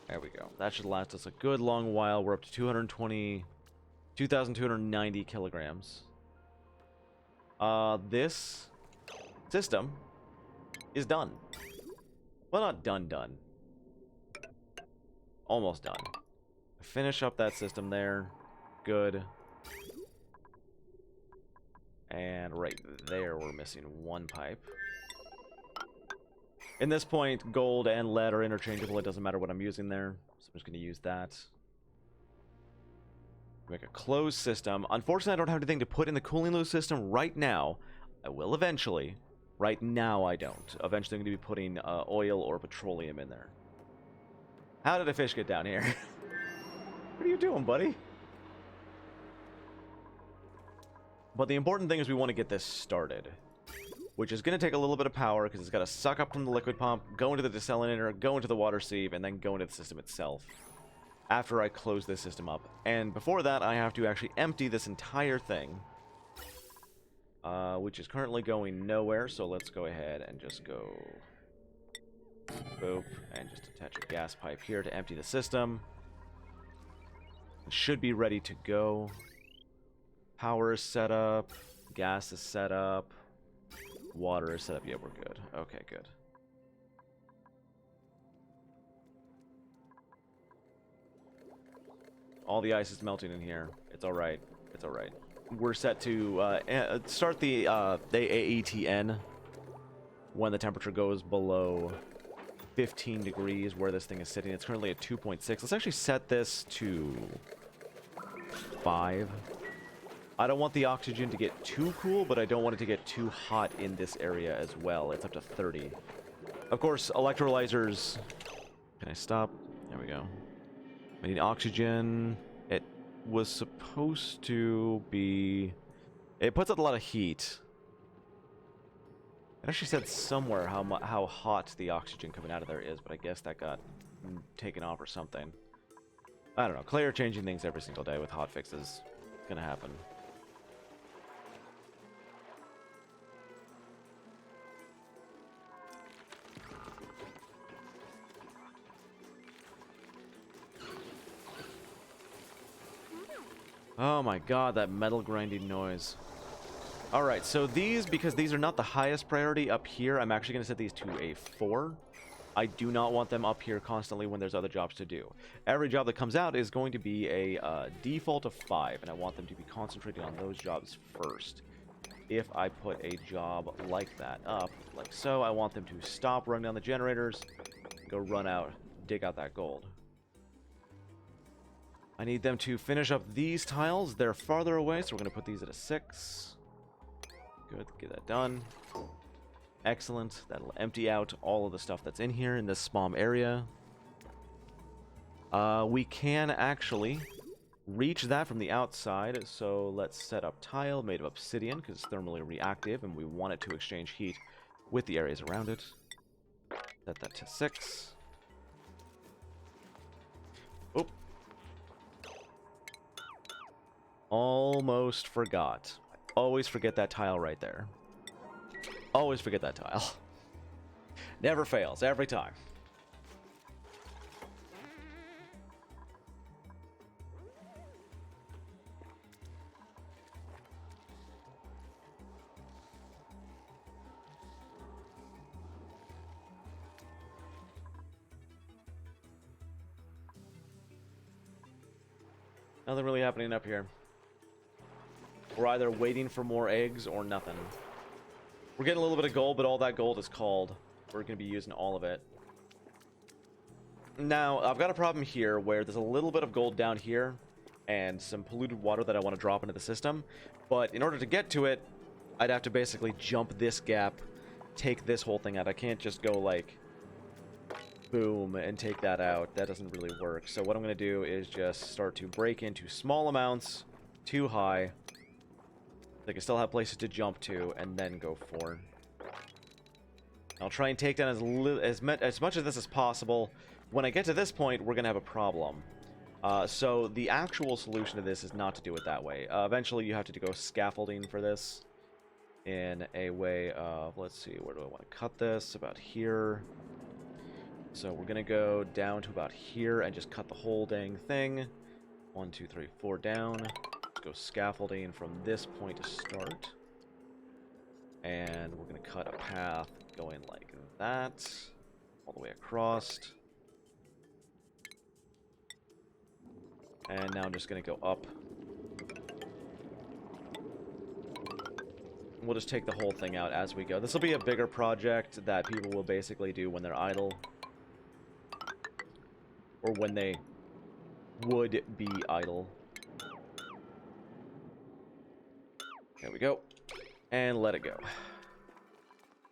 There we go. That should last us a good long while. We're up to 2,290 kilograms. This system is done. Well, not done. Almost done. Finish up that system there. Good. And right there, we're missing one pipe. In this point, gold and lead are interchangeable. It doesn't matter what I'm using there. So I'm just going to use that. Make a closed system. Unfortunately, I don't have anything to put in the cooling loop system right now. I will eventually. Right now, I don't. Eventually, I'm going to be putting oil or petroleum in there. How did a fish get down here? What are you doing, buddy? But the important thing is we want to get this started, which is going to take a little bit of power because it's got to suck up from the liquid pump, go into the desalinator, go into the water sieve, and then go into the system itself after I close this system up. And before that, I have to actually empty this entire thing, which is currently going nowhere. So let's go ahead and just go boop, and just attach a gas pipe here to empty the system. It should be ready to go. Power is set up. Gas is set up. Water is set up. Yeah, we're good. Okay, good. All the ice is melting in here. It's alright. It's alright. We're set to start the AETN when the temperature goes below 15 degrees where this thing is sitting. It's currently at 2.6. Let's actually set this to 5. I don't want the oxygen to get too cool, but I don't want it to get too hot in this area as well. It's up to 30. Of course, electrolyzers... Can I stop? There we go. I need oxygen. It was supposed to be... It puts out a lot of heat. It actually said somewhere how hot the oxygen coming out of there is, but I guess that got taken off or something. I don't know. Clay are changing things every single day with hot fixes. It's gonna happen. Oh my god, that metal grinding noise. Alright, so these, because these are not the highest priority up here, I'm actually going to set these to a 4. I do not want them up here constantly when there's other jobs to do. Every job that comes out is going to be a default of 5, and I want them to be concentrating on those jobs first. If I put a job like that up, like so, I want them to stop running down the generators, go run out, dig out that gold. I need them to finish up these tiles. They're farther away, so we're going to put these at a 6. Good, get that done. Excellent. That'll empty out all of the stuff that's in here in this SPOM area. We can actually reach that from the outside, so let's set up tile made of obsidian, because it's thermally reactive, and we want it to exchange heat with the areas around it. Set that to 6. Oop. Almost forgot. Always forget that tile right there. Always forget that tile. Never fails, every time. Nothing really happening up here. We're either waiting for more eggs or nothing. We're getting a little bit of gold, but all that gold is called. We're going to be using all of it. Now, I've got a problem here where there's a little bit of gold down here and some polluted water that I want to drop into the system. But in order to get to it, I'd have to basically jump this gap, take this whole thing out. I can't just go like, boom, and take that out. That doesn't really work. So what I'm going to do is just start to break into small amounts, too high. They can still have places to jump to, and then go for. I'll try and take down as much of this as possible. When I get to this point, we're going to have a problem. So the actual solution to this is not to do it that way. Eventually, you have to go scaffolding for this in a way of, let's see, where do I want to cut this? About here. So we're going to go down to about here and just cut the whole dang thing. 1, 2, 3, 4 down. Go scaffolding from this point to start. And we're going to cut a path going like that. All the way across. And now I'm just going to go up. We'll just take the whole thing out as we go. This will be a bigger project that people will basically do when they're idle. Or when they would be idle. There we go. And let it go.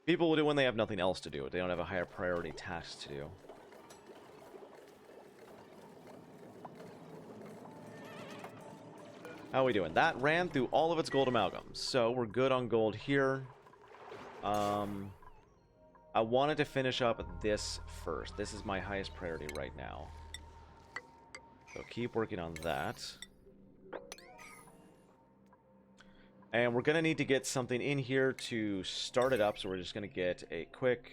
People will do when they have nothing else to do. They don't have a higher priority task to do. How are we doing? That ran through all of its gold amalgams. So we're good on gold here. I wanted to finish up this first. This is my highest priority right now. So keep working on that. And we're going to need to get something in here to start it up, so we're just going to get a quick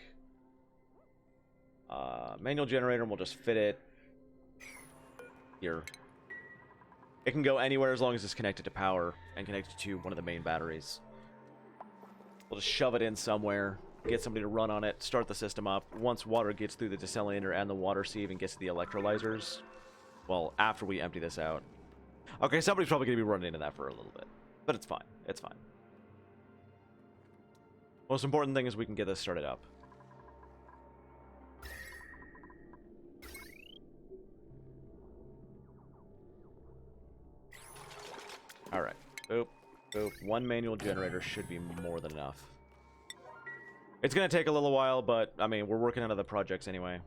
manual generator, and we'll just fit it here. It can go anywhere as long as it's connected to power and connected to one of the main batteries. We'll just shove it in somewhere, get somebody to run on it, start the system up. Once water gets through the desalinator and the water sieve and gets to the electrolyzers, well, after we empty this out. Okay, somebody's probably going to be running into that for a little bit. But it's fine. It's fine. Most important thing is we can get this started up. Alright. Boop. Boop. One manual generator should be more than enough. It's going to take a little while, but, I mean, we're working on other projects anyway.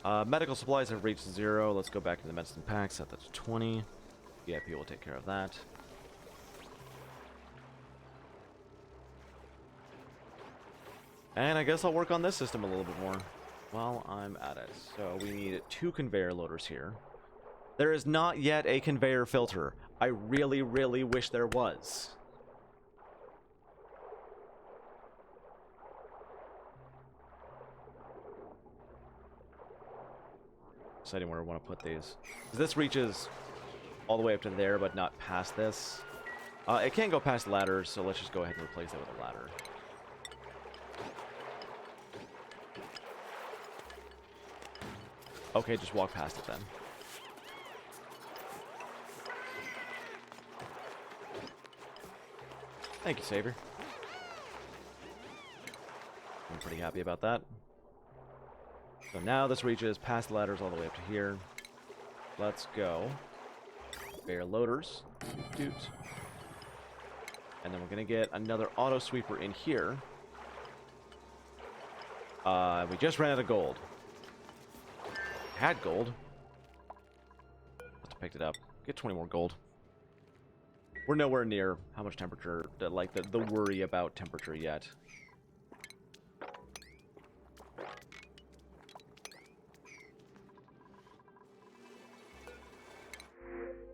Medical supplies have reached 0. Let's go back to the medicine pack. Set that to 20. VIP will take care of that. And I guess I'll work on this system a little bit more while I'm at it. So we need 2 conveyor loaders here. There is not yet a conveyor filter. I really, really wish there was. Deciding where I want to put these. This reaches all the way up to there, but not past this. It can't go past ladders, so let's just go ahead and replace it with a ladder. Okay, just walk past it then. Thank you, Savior. I'm pretty happy about that. So now this reaches past the ladders all the way up to here. Let's go. Conveyor loaders. Doot. And then we're going to get another auto sweeper in here. We just ran out of gold. Had gold. Must have picked it up. Get 20 more gold. We're nowhere near how much temperature, like the worry about temperature yet.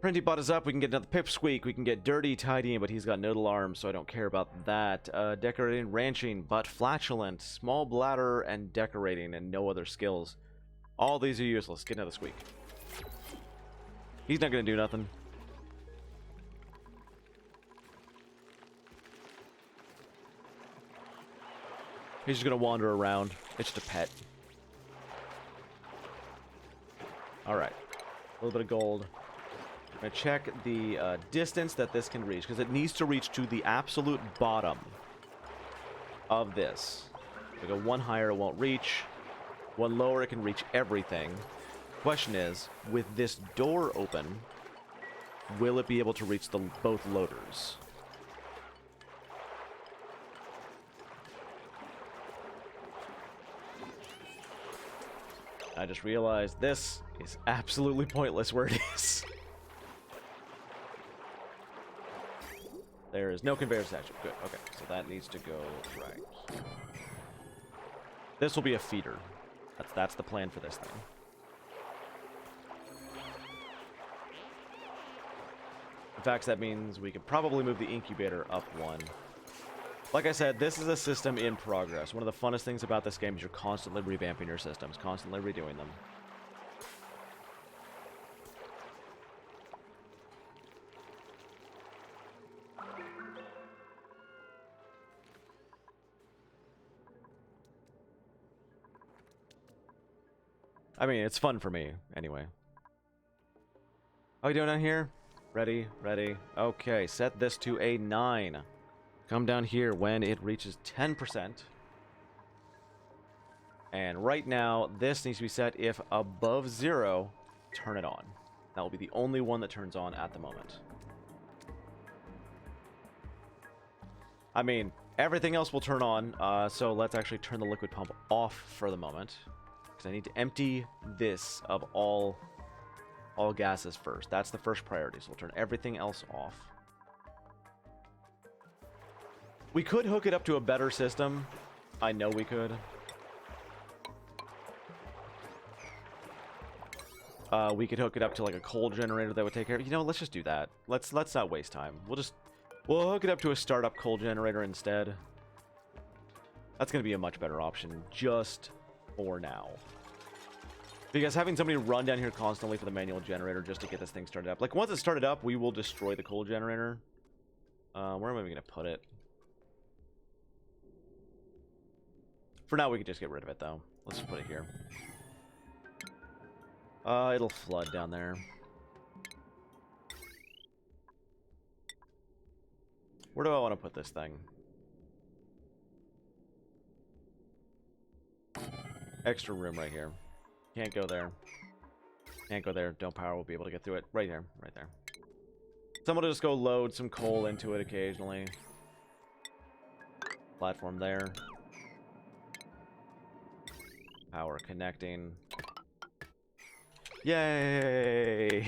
Printy bot is up. We can get another pipsqueak. We can get dirty, tidying, but he's got nodal arms, so I don't care about that. Decorating, ranching, but flatulent, small bladder, and decorating, and no other skills. All these are useless. Get another squeak. He's not going to do nothing. He's just going to wander around. It's just a pet. Alright. A little bit of gold. I'm going to check the distance that this can reach, because it needs to reach to the absolute bottom of this. If we go one higher, it won't reach. One lower, it can reach everything. Question is, with this door open, will it be able to reach the both loaders? I just realized this is absolutely pointless where it is. There is no conveyor section. Good. Okay, so that needs to go right here. This will be a feeder. That's the plan for this thing. In fact, that means we could probably move the incubator up one. Like I said, this is a system in progress. One of the funnest things about this game is you're constantly revamping your systems, constantly redoing them. I mean, it's fun for me, anyway. How are we doing down here? Ready, ready. Okay, set this to a 9. Come down here when it reaches 10%. And right now, this needs to be set if above 0, turn it on. That will be the only one that turns on at the moment. I mean, everything else will turn on, so let's actually turn the liquid pump off for the moment. Because I need to empty this of all gases first. That's the first priority, so we'll turn everything else off. We could hook it up to a better system. I know we could. We could hook it up to like a coal generator that would take care of it. You know, let's just do that. Let's not waste time. We'll hook it up to a startup coal generator instead. That's going to be a much better option just for now. Because having somebody run down here constantly for the manual generator just to get this thing started up. Like, once it's started up, we will destroy the coal generator. Where am I going to put it? For now, we can just get rid of it, though. Let's just put it here. It'll flood down there. Where do I want to put this thing? Extra room right here. Can't go there. Can't go there. Don't power will be able to get through it. Right here. Right there. Someone will just go load some coal into it occasionally. Platform there. Power connecting. Yay!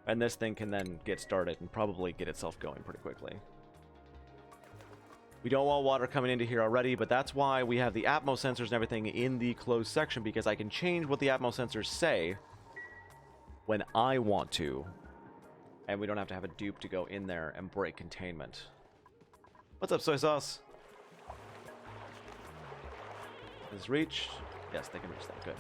And this thing can then get started and probably get itself going pretty quickly. We don't want water coming into here already, but that's why we have the Atmos sensors and everything in the closed section, because I can change what the Atmos sensors say when I want to. And we don't have to have a dupe to go in there and break containment. What's up, soy sauce? Is reach? Yes, they can reach that. Good.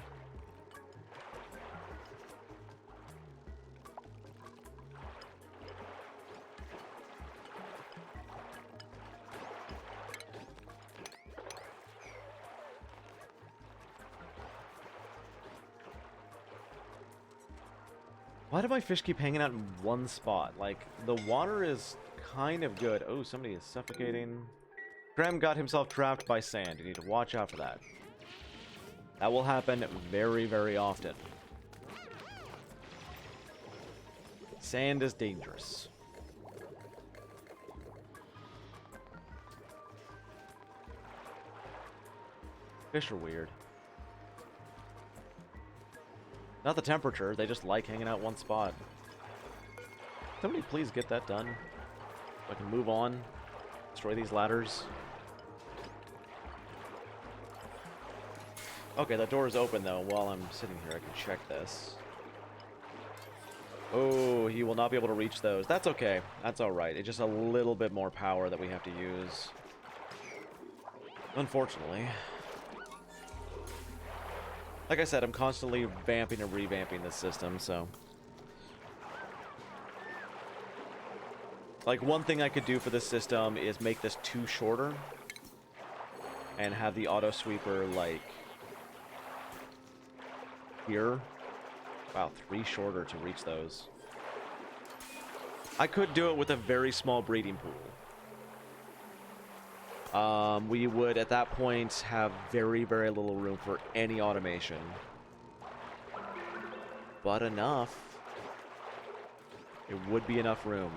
Why do my fish keep hanging out in one spot? Like, the water is kind of good. Oh, somebody is suffocating. Graham got himself trapped by sand. You need to watch out for that. That will happen very, very often. Sand is dangerous. Fish are weird. Not the temperature, they just like hanging out one spot. Somebody please get that done. So I can move on. Destroy these ladders. Okay, that door is open though. While I'm sitting here, I can check this. Oh, he will not be able to reach those. That's okay. That's alright. It's just a little bit more power that we have to use. Unfortunately. Like I said, I'm constantly vamping and revamping this system, so... Like, one thing I could do for this system is make this 2 shorter. And have the auto sweeper, like... here. Wow, 3 shorter to reach those. I could do it with a very small breeding pool. We would, at that point, have very, very little room for any automation. But enough. It would be enough room.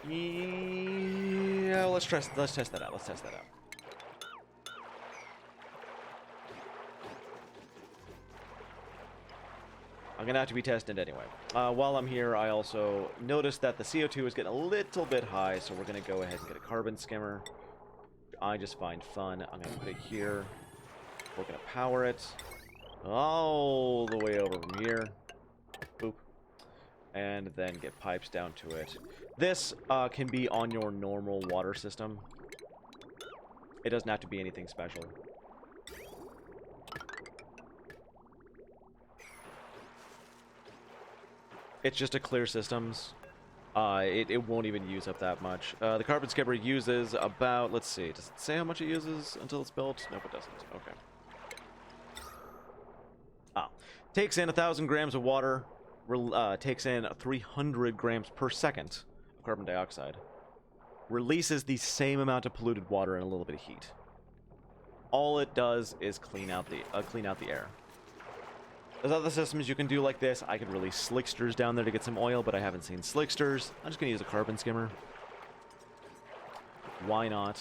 Yeah, let's test that out. Let's test that out. I'm gonna have to be tested anyway. While I'm here, I also noticed that the CO2 is getting a little bit high, so we're gonna go ahead and get a carbon skimmer. I just find fun. I'm gonna put it here. We're gonna power it all the way over from here. Boop. And then get pipes down to it. This can be on your normal water system. It doesn't have to be anything special. It's just a clear systems. It won't even use up that much. The carbon skipper uses about, let's see, does it say how much it uses until it's built? Nope, it doesn't. Okay. Takes in 1,000 grams of water, takes in 300 grams per second of carbon dioxide. Releases the same amount of polluted water and a little bit of heat. All it does is clean out the air. There's other systems you can do like this. I could release slicksters down there to get some oil, but I haven't seen slicksters. I'm just going to use a carbon skimmer. Why not?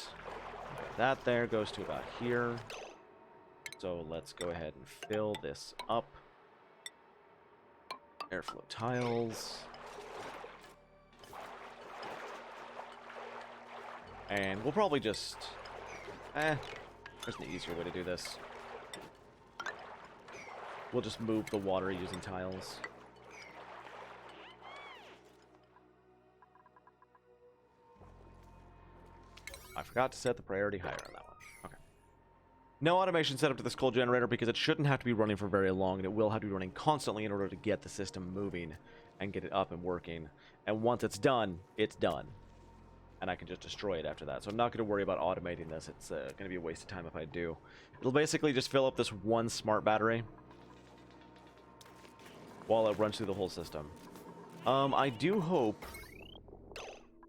That there goes to about here. So let's go ahead and fill this up. Airflow tiles. And we'll probably just... there's an easier way to do this. We'll just move the water using tiles. I forgot to set the priority higher on that one. Okay. No automation set up to this coal generator because it shouldn't have to be running for very long, and it will have to be running constantly in order to get the system moving and get it up and working. And once it's done, it's done. And I can just destroy it after that. So I'm not going to worry about automating this. It's going to be a waste of time if I do. It'll basically just fill up this one smart battery while it runs through the whole system. I do hope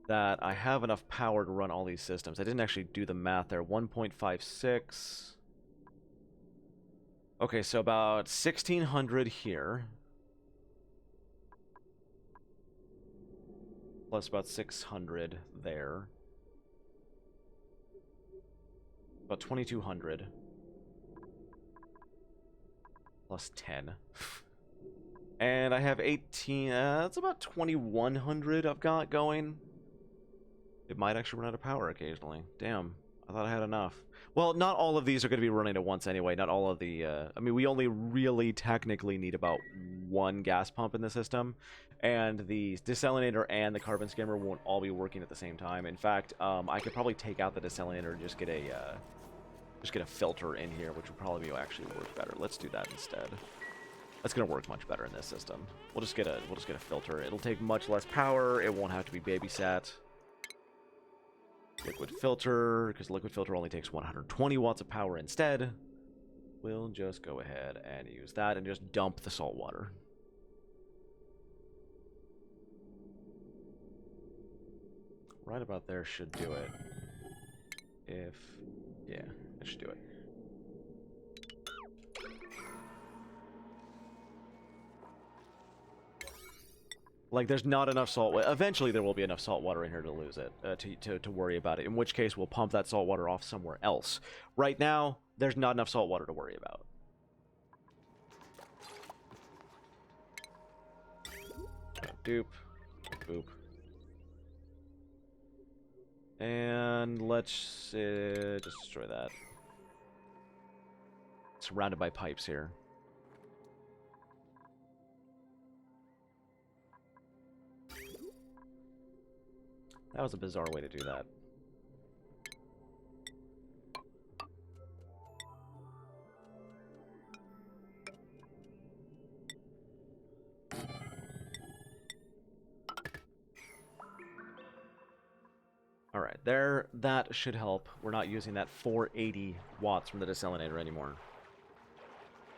that I have enough power to run all these systems. I didn't actually do the math there. 1.56. Okay, so about 1,600 here. Plus about 600 there. About 2,200. Plus 10. And I have 18, that's about 2,100 I've got going. It might actually run out of power occasionally. Damn, I thought I had enough. Well, not all of these are going to be running at once anyway. Not all of the, I mean, we only really technically need about 1 gas pump in the system. And the desalinator and the carbon skimmer won't all be working at the same time. In fact, I could probably take out the desalinator and just get a filter in here, which would probably actually work better. Let's do that instead. That's gonna work much better in this system. We'll just get a filter. It'll take much less power. It won't have to be babysat. Liquid filter, because liquid filter only takes 120 watts of power instead. We'll just go ahead and use that and just dump the salt water. Right about there should do it. Yeah, it should do it. Like, there's not enough salt. Eventually, there will be enough salt water in here to lose it, to worry about it. In which case, we'll pump that salt water off somewhere else. Right now, there's not enough salt water to worry about. Doop, boop, and let's just destroy that. Surrounded by pipes here. That was a bizarre way to do that. Alright. Alright, there, that should help. We're not using that 480 watts from the desalinator anymore.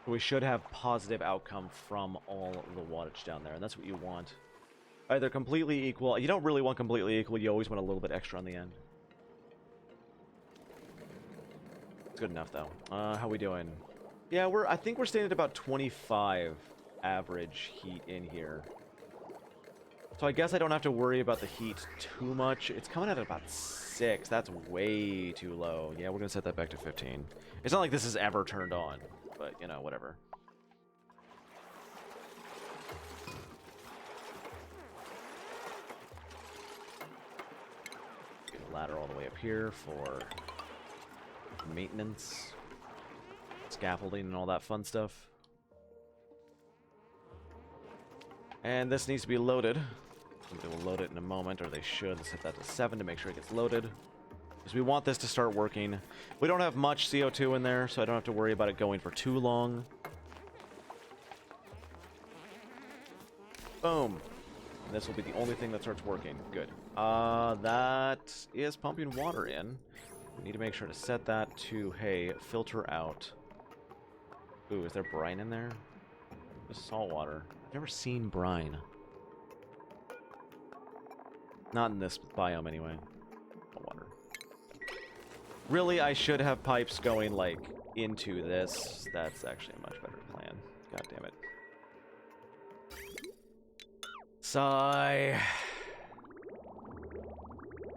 We should have positive outcome from all the wattage down there, and that's what you want. Either completely equal. You don't really want completely equal, you always want a little bit extra on the end. It's good enough, though. How we doing? Yeah, I think we're staying at about 25 average heat in here. So I guess I don't have to worry about the heat too much. It's coming out at about 6. That's way too low. Yeah, we're going to set that back to 15. It's not like this is ever turned on, but, you know, whatever. Get a ladder all the way up here for maintenance, scaffolding, and all that fun stuff. And this needs to be loaded. Somebody will load it in a moment, or they should. Let's set that to 7 to make sure it gets loaded. Because we want this to start working. We don't have much CO2 in there, so I don't have to worry about it going for too long. Boom. And this will be the only thing that starts working. Good. That is pumping water in. We need to make sure to set that to, hey, filter out. Ooh, is there brine in there? There's salt water. I've never seen brine. Not in this biome, anyway. Salt water. Really, I should have pipes going, like, into this. That's actually a much better plan. God damn it. Sigh.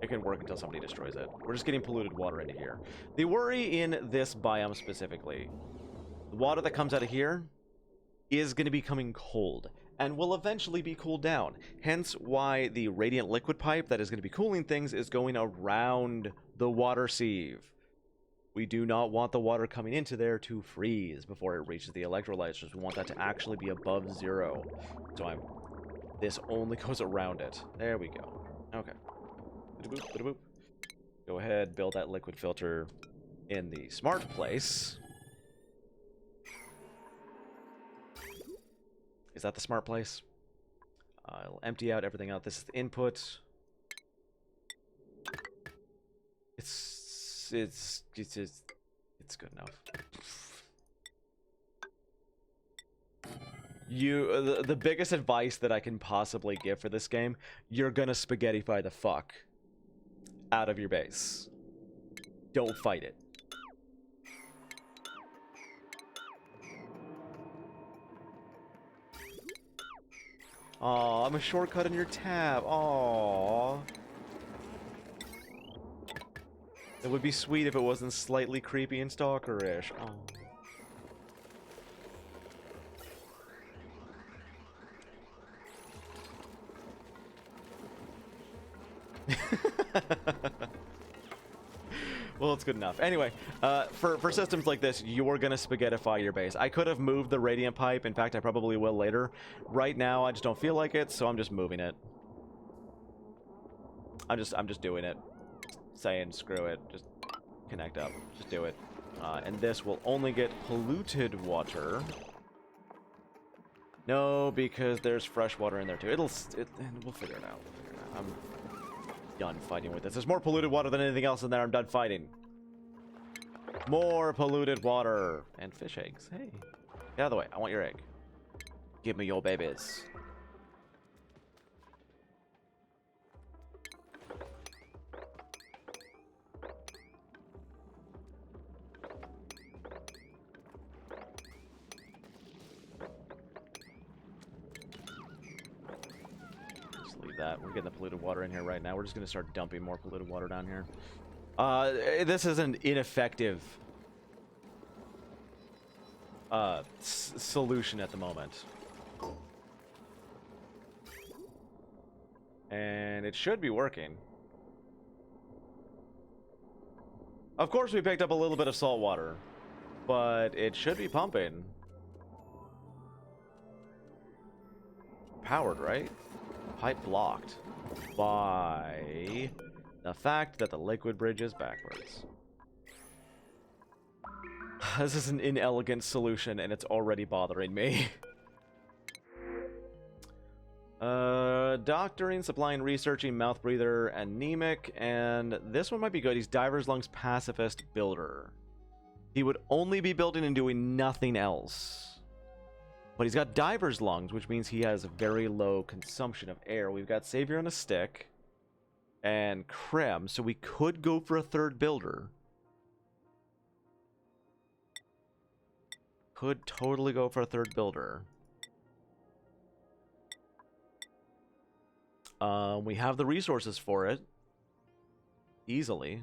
It can work until somebody destroys it. We're just getting polluted water into here. The worry in this biome specifically, the water that comes out of here is going to be coming cold and will eventually be cooled down. Hence why the radiant liquid pipe that is going to be cooling things is going around the water sieve. We do not want the water coming into there to freeze before it reaches the electrolyzers. We want that to actually be above 0. So this only goes around it. There we go. Okay. Bada-boop, bada-boop. Go ahead, build that liquid filter in the smart place. Is that the smart place? I'll empty out everything out. This is the input. It's good enough. The biggest advice that I can possibly give for this game, you're gonna spaghettify the fuck out of your base. Don't fight it. Aw, I'm a shortcut in your tab. Aw. It would be sweet if it wasn't slightly creepy and stalker-ish. Aw. Well, it's good enough. Anyway, for systems like this, you're gonna spaghettify your base. I could have moved the radiant pipe. In fact, I probably will later. Right now, I just don't feel like it, so I'm just moving it. I'm just doing it. Saying screw it. Just connect up. Just do it. And this will only get polluted water. No, because there's fresh water in there too. We'll figure it out. I'm done fighting with this. There's more polluted water than anything else in there. I'm done fighting. More polluted water. And fish eggs. Hey. Get out of the way. I want your egg. Give me your babies. That. We're getting the polluted water in here right now. We're just going to start dumping more polluted water down here. This is an ineffective solution at the moment. And it should be working. Of course, we picked up a little bit of salt water, but it should be pumping. Powered, right? Pipe blocked by the fact that the liquid bridge is backwards. This is an inelegant solution, and it's already bothering me. doctoring, supplying, researching, mouth breather, anemic, and this one might be good. He's diver's lungs, pacifist, builder. He would only be building and doing nothing else. But he's got diver's lungs, which means he has a very low consumption of air. We've got savior on a stick and creme, so we could go for a third builder. Could totally go for a third builder. We have the resources for it. Easily.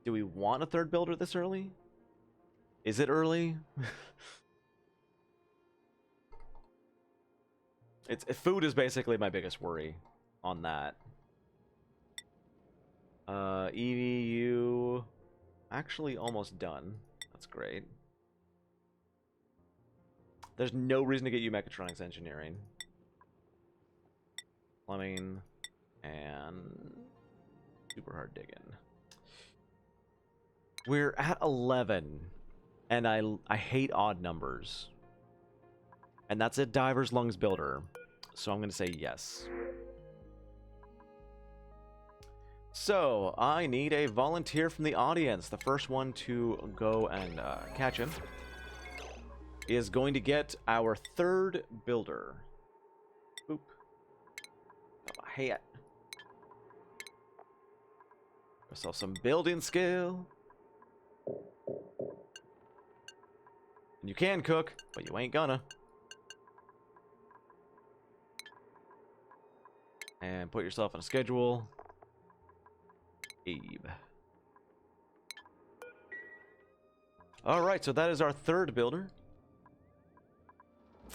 Do we want a third builder this early? Is it early? Food is basically my biggest worry on that. EVU actually almost done. That's great. There's no reason to get you mechatronics engineering. Plumbing and super hard digging. We're at 11 and I hate odd numbers. And that's a diver's lungs builder. So I'm going to say yes. So, I need a volunteer from the audience. The first one to go and catch him is going to get our third builder. Boop. Got my hat. Myself some building skill. And you can cook, but you ain't gonna. And put yourself on a schedule. Abe. Alright, so that is our third builder.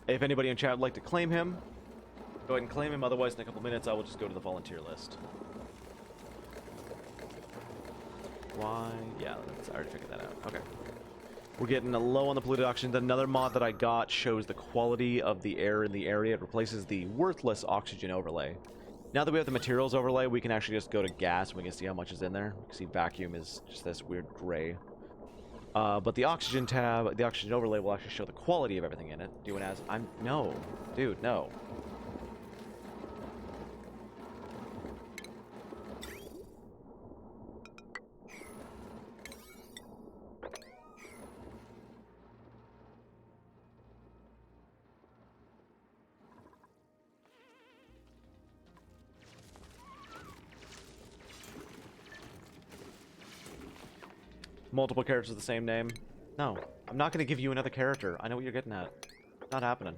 If anybody in chat would like to claim him, go ahead and claim him. Otherwise, in a couple minutes, I will just go to the volunteer list. Why? Yeah, I already figured that out. Okay. We're getting a low on the polluted oxygen. Another mod that I got shows the quality of the air in the area. It replaces the worthless oxygen overlay. Now that we have the materials overlay, we can actually just go to gas and we can see how much is in there. You can see vacuum is just this weird gray. But the oxygen tab, the oxygen overlay will actually show the quality of everything in it. Doing as no, dude, no. Multiple characters with the same name. No, I'm not going to give you another character. I know what you're getting at. Not happening.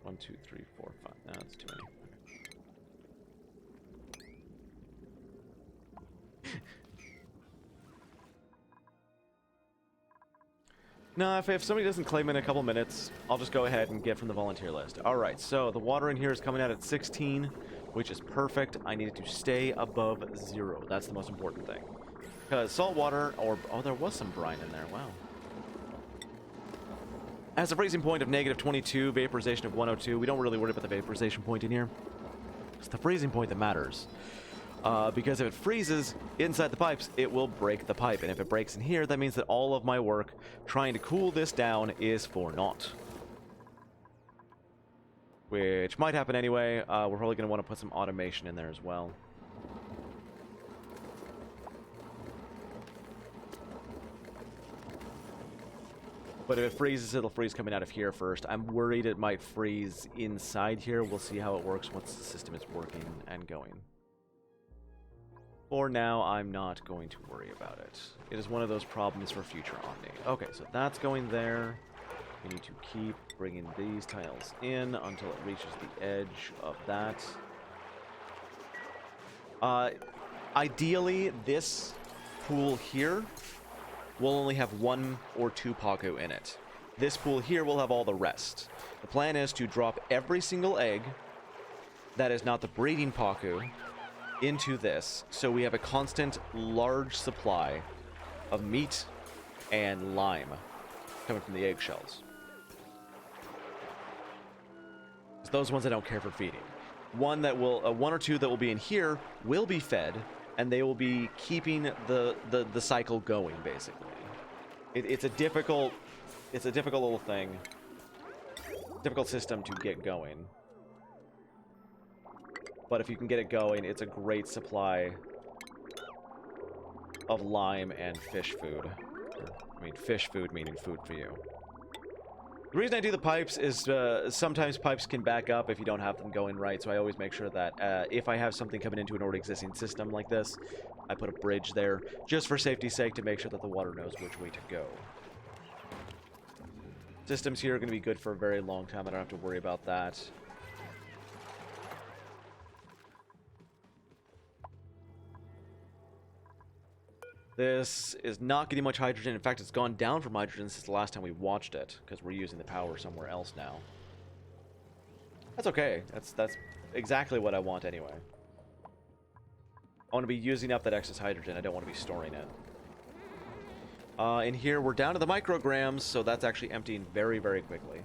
1, 2, 3, 4, 5. No, that's too many. No, if somebody doesn't claim in a couple minutes, I'll just go ahead and get from the volunteer list. Alright, so the water in here is coming out at 16, which is perfect. I need it to stay above 0. That's the most important thing. Because salt water, or... Oh, there was some brine in there. Wow. Has a freezing point of -22, vaporization of 102. We don't really worry about the vaporization point in here. It's the freezing point that matters. Because if it freezes inside the pipes, it will break the pipe. And if it breaks in here, that means that all of my work trying to cool this down is for naught. Which might happen anyway. We're probably going to want to put some automation in there as well. But if it freezes, it'll freeze coming out of here first. I'm worried it might freeze inside here. We'll see how it works once the system is working and going. For now, I'm not going to worry about it. It is one of those problems for future Omni. Okay, so that's going there. We need to keep bringing these tiles in until it reaches the edge of that. Ideally, this pool here will only have 1 or 2 Paku in it. This pool here will have all the rest. The plan is to drop every single egg that is not the breeding Paku into this, so we have a constant large supply of meat and lime coming from the eggshells. It's those ones I don't care for feeding. One or two that will be in here will be fed, and they will be keeping the cycle going, basically. It's a difficult little thing. difficult system to get going. But if you can get it going, it's a great supply of lime and fish food. I mean, fish food meaning food for you. The reason I do the pipes is sometimes pipes can back up if you don't have them going right, so I always make sure that if I have something coming into an already existing system like this, I put a bridge there, just for safety's sake, to make sure that the water knows which way to go. Systems here are going to be good for a very long time. I don't have to worry about that. This is not getting much hydrogen. In fact, it's gone down from hydrogen since the last time we watched it, because we're using the power somewhere else now. That's okay. That's exactly what I want anyway. I want to be using up that excess hydrogen. I don't want to be storing it. In here, we're down to the micrograms, so that's actually emptying very, very quickly.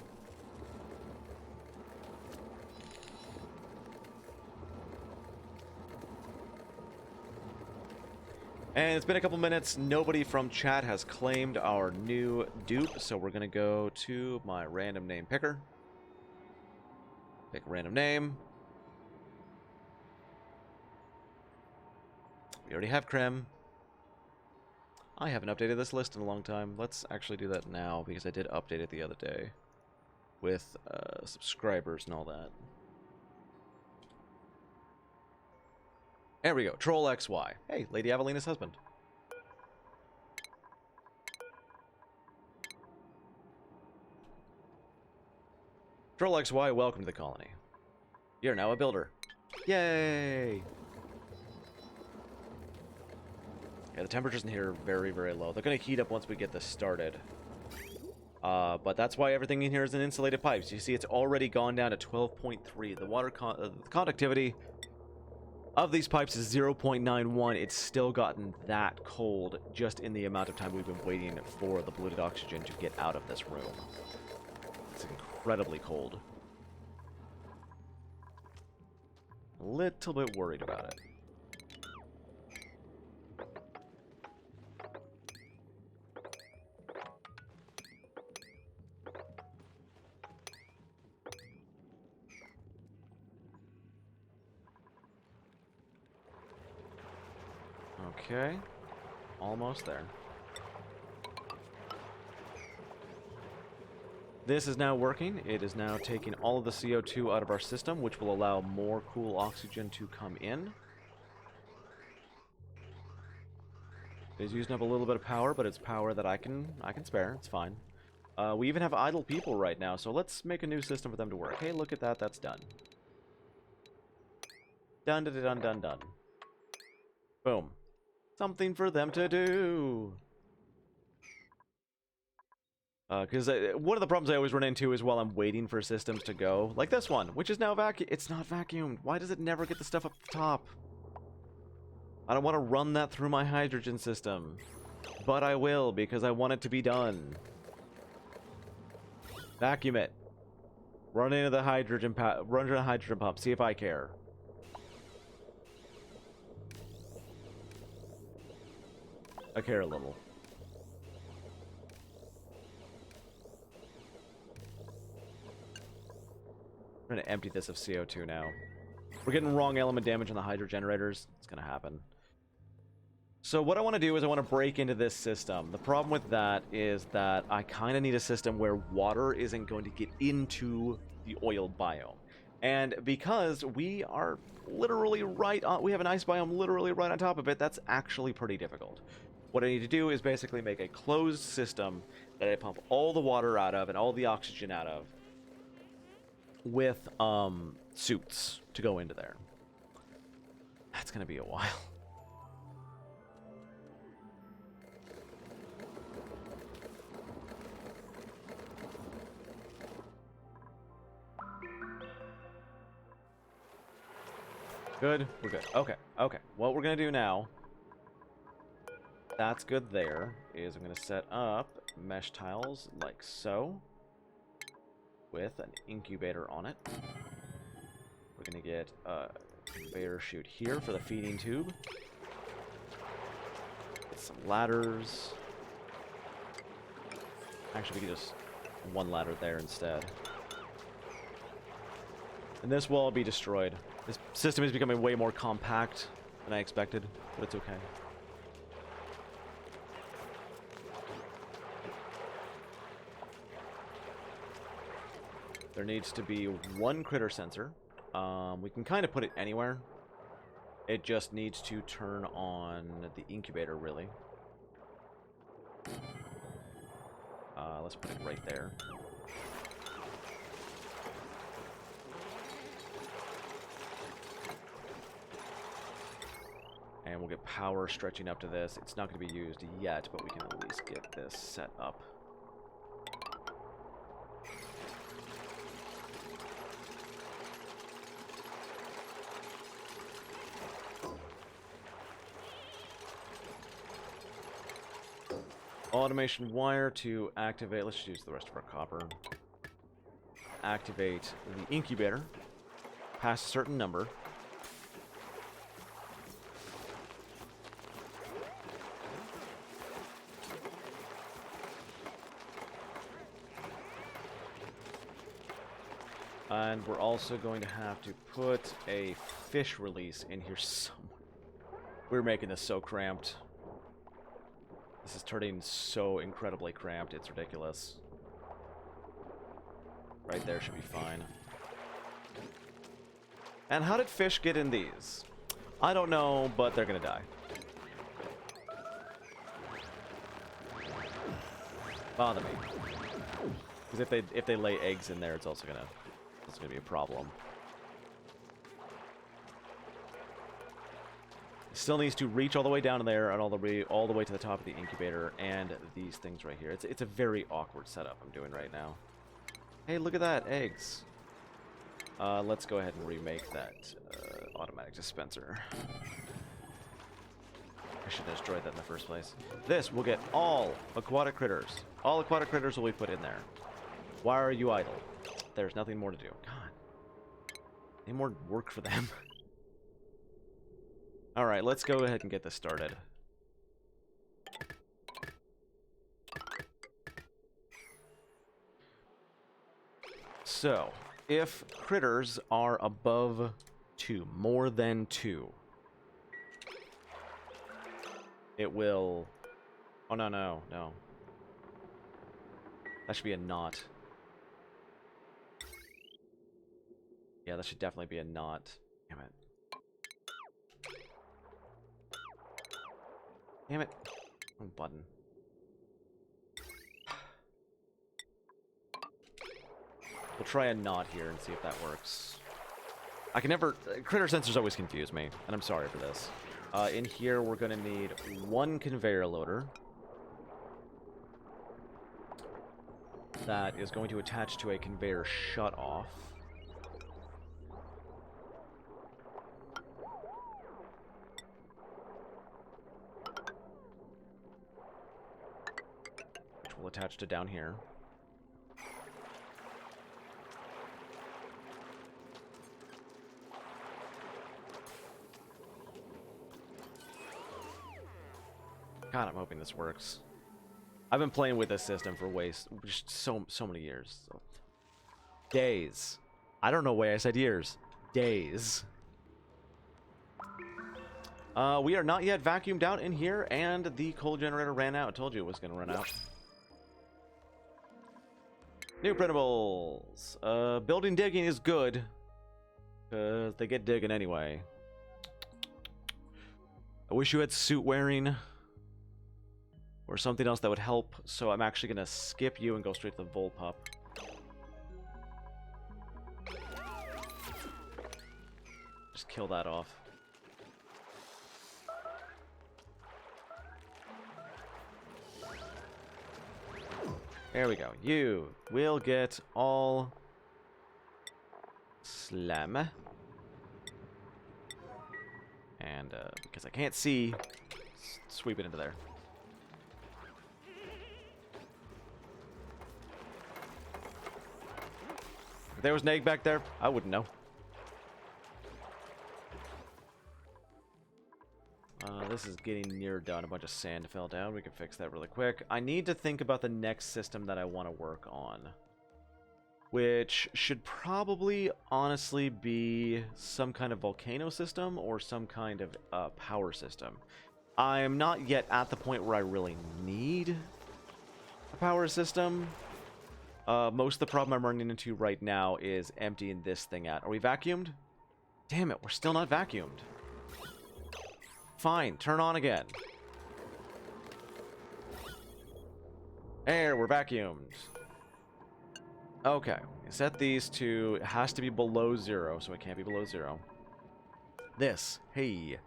And it's been a couple minutes. Nobody from chat has claimed our new dupe, so we're going to go to my random name picker. Pick a random name. We already have Krem. I haven't updated this list in a long time. Let's actually do that now, because I did update it the other day with subscribers and all that. There we go. Troll XY. Hey, Lady Avelina's husband. Troll XY, welcome to the colony. You're now a builder. Yay! Yeah, the temperatures in here are very, very low. They're going to heat up once we get this started. But that's why everything in here is in insulated pipes. You see, it's already gone down to 12.3. The water conductivity of these pipes is 0.91. It's still gotten that cold just in the amount of time we've been waiting for the polluted oxygen to get out of this room. It's incredibly cold. A little bit worried about it. Okay, almost there. This is now working. It is now taking all of the CO2 out of our system, which will allow more cool oxygen to come in. It's using up a little bit of power, but it's power that I can spare. It's fine. We even have idle people right now, so let's make a new system for them to work. Hey, look at that. That's done. Done, done, done, done, done. Boom. Something for them to do. Because one of the problems I always run into is while I'm waiting for systems to go, like this one, which is now it's not vacuumed. Why does it never get the stuff up top? I don't want to run that through my hydrogen system, but I will because I want it to be done. Vacuum it. Run into the hydrogen pump. See if I care. I care a little. I'm going to empty this of CO2 now. We're getting wrong element damage on the hydro generators. It's going to happen. So what I want to do is I want to break into this system. The problem with that is that I kind of need a system where water isn't going to get into the oil biome. And because we are literally right on, we have an ice biome literally right on top of it, that's actually pretty difficult. What I need to do is basically make a closed system that I pump all the water out of and all the oxygen out of with suits to go into there. That's going to be a while. Good. We're good. Okay. Okay. What we're going to do now, that's good there, is I'm going to set up mesh tiles like so with an incubator on it. We're going to get a conveyor chute here for the feeding tube. Get some ladders. Actually, we can just one ladder there instead. And this will all be destroyed. This system is becoming way more compact than I expected, but it's okay. There needs to be one critter sensor. We can kind of put it anywhere. It just needs to turn on the incubator, really. Let's put it right there. And we'll get power stretching up to this. It's not going to be used yet, but we can at least get this set up. Automation wire to activate. Let's use the rest of our copper. Activate the incubator. Past a certain number. And we're also going to have to put a fish release in here somewhere. We're making this so cramped. This is turning so incredibly cramped, it's ridiculous. Right there should be fine. And how did fish get in these? I don't know, but they're gonna die. Bother me. Because if they lay eggs in there, it's also gonna be a problem. Still needs to reach all the way down there and all the way to the top of the incubator and these things right here. It's a very awkward setup I'm doing right now. Hey, look at that, eggs. Let's go ahead and remake that automatic dispenser. I should have destroyed that in the first place. This will get all aquatic critters. All aquatic critters will be put in there. Why are you idle? There's nothing more to do. God. Any more work for them? Alright, let's go ahead and get this started. So, if critters are above 2, more than 2, it will... Oh, no. That should be a not. Yeah, that should definitely be a not. Damn it. Damn it. Wrong button. We'll try a not here and see if that works. I can never... Critter sensors always confuse me, and I'm sorry for this. In here, we're going to need one conveyor loader. That is going to attach to a conveyor shut-off. Which will attach to down here. God, I'm hoping this works. I've been playing with this system for just so many years. So. Days. I don't know why I said years. Days. We are not yet vacuumed out in here, and the coal generator ran out. I told you it was going to run out. New printables. Building digging is good. Because they get digging anyway. I wish you had suit wearing. Or something else that would help, so I'm actually going to skip you and go straight to the Volpup. Just kill that off. There we go. You will get all slam. And because I can't see, sweep it into there. If there was an egg back there, I wouldn't know. This is getting near done. A bunch of sand fell down. We can fix that really quick. I need to think about the next system that I want to work on. which should probably honestly be some kind of volcano system or some kind of power system. I'm not yet at the point where I really need a power system. Most of the problem I'm running into right now is emptying this thing out. Are we vacuumed? Damn it, we're still not vacuumed. Fine, turn on again. There, we're vacuumed. Okay, set these to, it has to be below 0, so it can't be below 0. This, hey,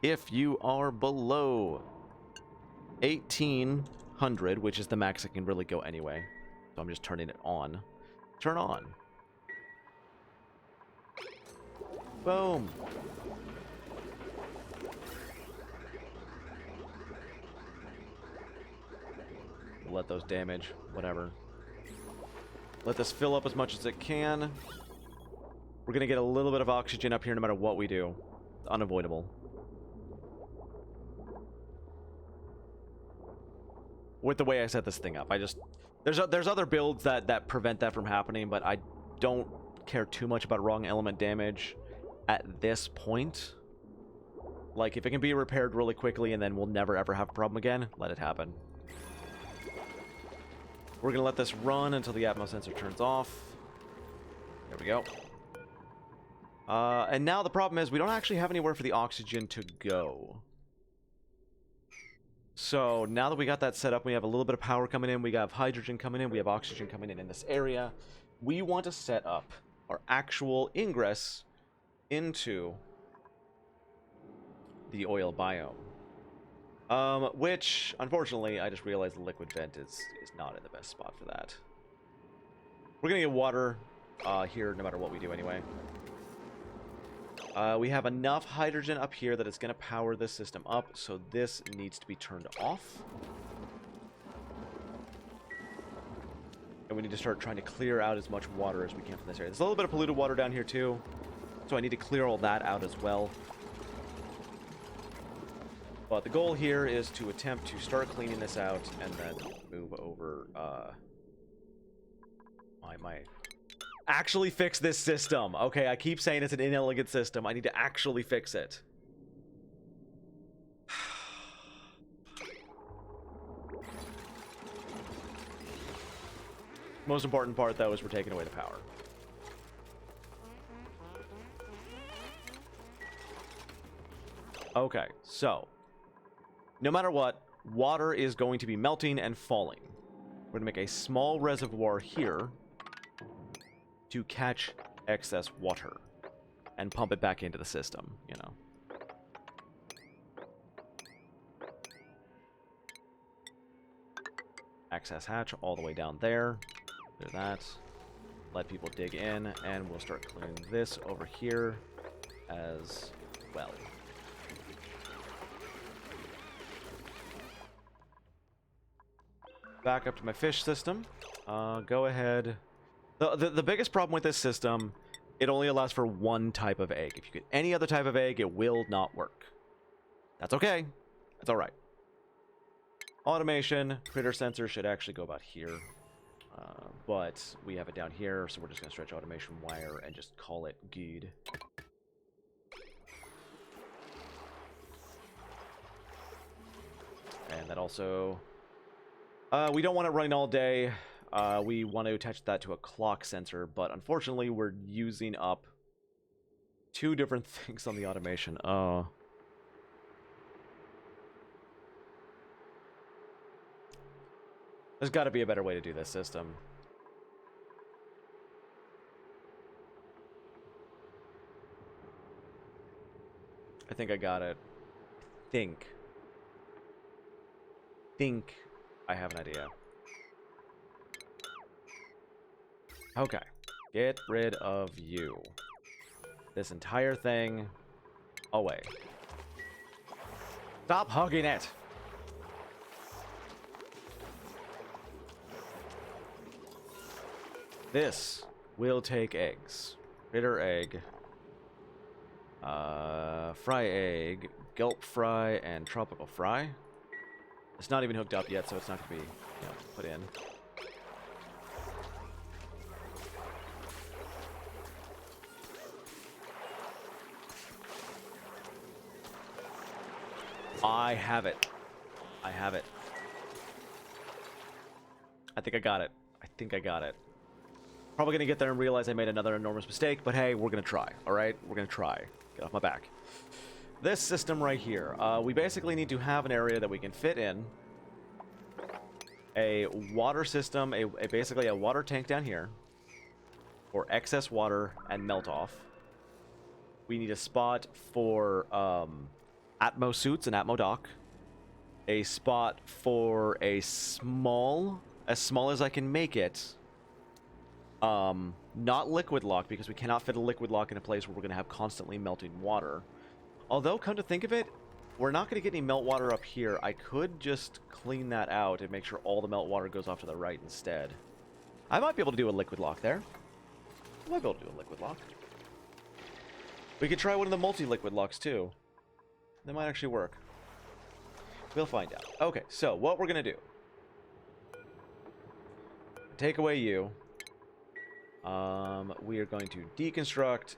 if you are below 1800, which is the max it can really go anyway, so I'm just turning it on. Turn on. Boom. Let those damage, whatever. Let this fill up as much as it can. We're gonna get a little bit of oxygen up here no matter what we do. It's unavoidable. With the way I set this thing up, there's other builds that prevent that from happening, but I don't care too much about wrong element damage at this point. Like, if it can be repaired really quickly and then we'll never ever have a problem again, let it happen. We're going to let this run until the Atmos sensor turns off. There we go. And now the problem is we don't actually have anywhere for the oxygen to go. So now that we got that set up, we have a little bit of power coming in, we have hydrogen coming in, we have oxygen coming in this area. We want to set up our actual ingress into the oil biome. Which, unfortunately, I just realized the liquid vent is not in the best spot for that. We're gonna get water here no matter what we do anyway. We have enough hydrogen up here that it's gonna power this system up, so this needs to be turned off. And we need to start trying to clear out as much water as we can from this area. There's a little bit of polluted water down here too, so I need to clear all that out as well. But the goal here is to attempt to start cleaning this out and then move over, actually fix this system. Okay, I keep saying it's an inelegant system. I need to actually fix it. Most important part, though, is we're taking away the power. Okay, so no matter what, water is going to be melting and falling. We're going to make a small reservoir here to catch excess water and pump it back into the system, you know. Access hatch all the way down there. Clear that. Let people dig in, and we'll start clearing this over here as well. Back up to my fish system. Go ahead. The biggest problem with this system, it only allows for one type of egg. If you get any other type of egg, it will not work. That's okay. That's alright. Automation, critter sensor should actually go about here. But we have it down here, so we're just going to stretch automation wire and just call it good. And that also... we don't want it running all day. We want to attach that to a clock sensor, but unfortunately we're using up two different things on the automation. There's got to be a better way to do this system. I think I got it. Think I have an idea. Okay. Get rid of you. This entire thing away. Stop hugging it! This will take eggs. Critter egg. Fry egg. Gulp fry and tropical fry. It's not even hooked up yet, so it's not going to be, you know, put in. I have it. I have it. I think I got it. I think I got it. Probably gonna get there and realize I made another enormous mistake, but hey, we're gonna try, alright? We're gonna try. Get off my back. This system right here, we basically need to have an area that we can fit in a water system, basically a water tank down here for excess water and melt off. We need a spot for Atmo suits and Atmo dock. A spot for a small, as small as I can make it, not liquid lock, because we cannot fit a liquid lock in a place where we're going to have constantly melting water. Although, come to think of it, we're not going to get any melt water up here. I could just clean that out and make sure all the melt water goes off to the right instead. I might be able to do a liquid lock there. I might be able to do a liquid lock. We could try one of the multi-liquid locks too. They might actually work. We'll find out. Okay, so what we're going to do. Take away you. We are going to deconstruct,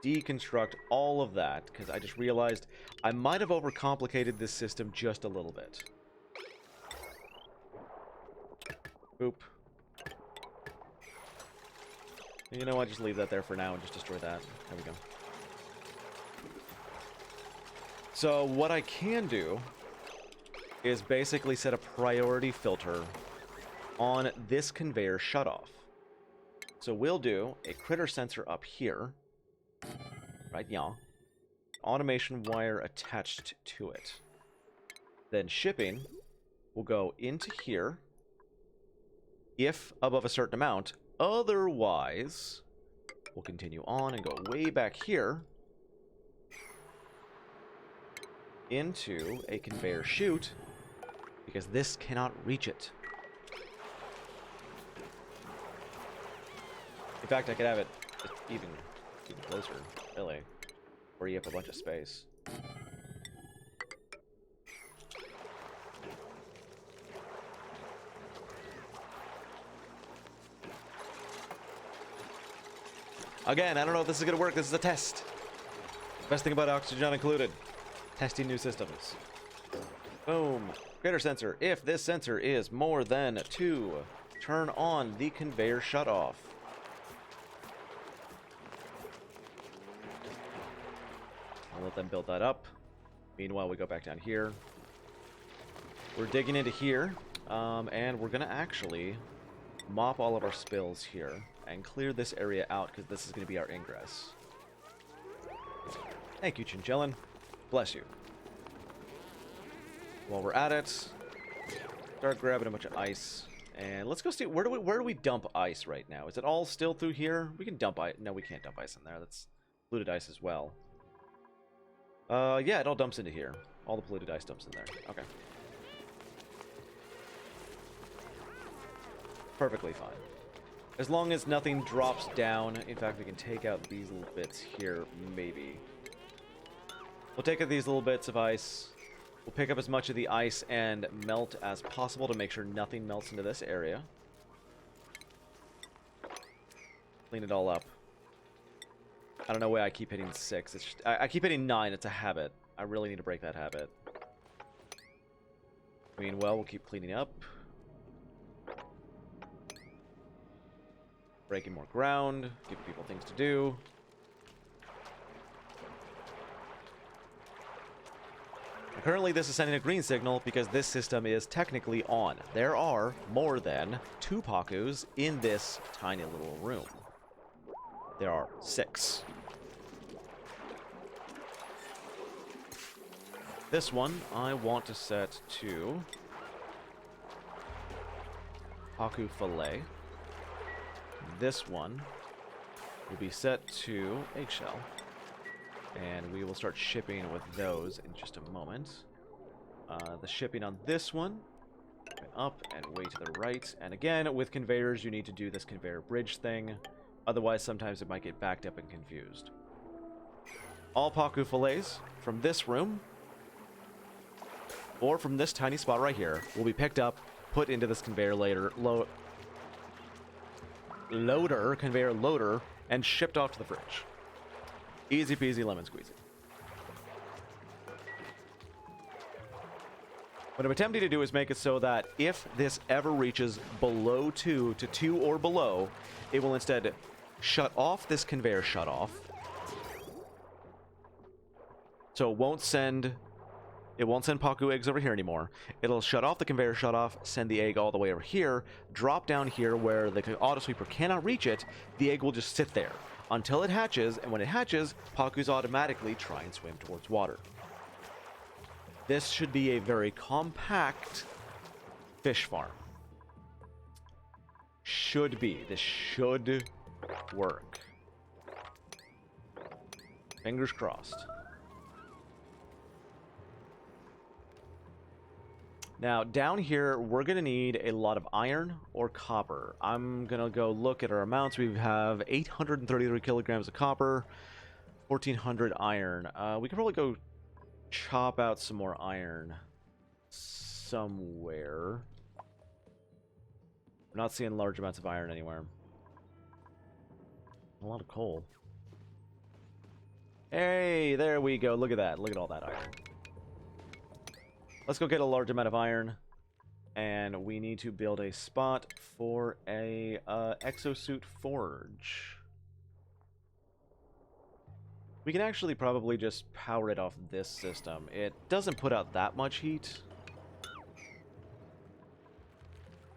deconstruct all of that, because I just realized I might have overcomplicated this system just a little bit. Boop. You know what, just leave that there for now and just destroy that. There we go. So what I can do is basically set a priority filter on this conveyor shutoff. So we'll do a critter sensor up here. Right, yeah. Automation wire attached to it. Then shipping will go into here if above a certain amount. Otherwise, we'll continue on and go way back here into a conveyor chute because this cannot reach it. In fact, I could have it even closer, really, where you have a bunch of space. Again, I don't know if this is going to work. This is a test. Best thing about Oxygen Not Included. Testing new systems. Boom. Critter sensor. If this sensor is more than 2, turn on the conveyor shutoff. I'll let them build that up. Meanwhile, we go back down here. We're digging into here, and we're going to actually mop all of our spills here and clear this area out because this is going to be our ingress. Thank you, Chinchillin. Bless you. While we're at it, start grabbing a bunch of ice. And let's go see, where do we dump ice right now? Is it all still through here? We can dump ice. No, we can't dump ice in there. That's polluted ice as well. Yeah, it all dumps into here. All the polluted ice dumps in there. Okay. Perfectly fine. As long as nothing drops down. In fact, we can take out these little bits here, maybe. We'll take out these little bits of ice. We'll pick up as much of the ice and melt as possible to make sure nothing melts into this area. Clean it all up. I don't know why I keep hitting 6. It's just, I keep hitting 9. It's a habit. I really need to break that habit. Meanwhile, we'll keep cleaning up. Breaking more ground. Giving people things to do. Currently, this is sending a green signal because this system is technically on. There are more than 2 Pakus in this tiny little room. There are 6. This one I want to set to Paku Fillet. This one will be set to Eggshell. And we will start shipping with those in just a moment. The shipping on this one, up and way to the right. And again, with conveyors, you need to do this conveyor bridge thing. Otherwise, sometimes it might get backed up and confused. All Paku fillets from this room, or from this tiny spot right here, will be picked up, put into this conveyor conveyor loader, and shipped off to the fridge. Easy peasy lemon squeezy. What I'm attempting to do is make it so that if this ever reaches below 2 to 2 or below, it will instead shut off this conveyor shutoff. So it won't send Paku eggs over here anymore. It'll shut off the conveyor shutoff, send the egg all the way over here, drop down here where the auto sweeper cannot reach it. The egg will just sit there until it hatches, and when it hatches, Pakus automatically try and swim towards water. This should be a very compact fish farm. Should be. This should work. Fingers crossed. Now, down here, we're going to need a lot of iron or copper. I'm going to go look at our amounts. We have 833 kilograms of copper, 1,400 iron. We could probably go chop out some more iron somewhere. I'm not seeing large amounts of iron anywhere. A lot of coal. Hey, there we go. Look at that. Look at all that iron. Let's go get a large amount of iron. And we need to build a spot for a exosuit forge. We can actually probably just power it off this system. It doesn't put out that much heat.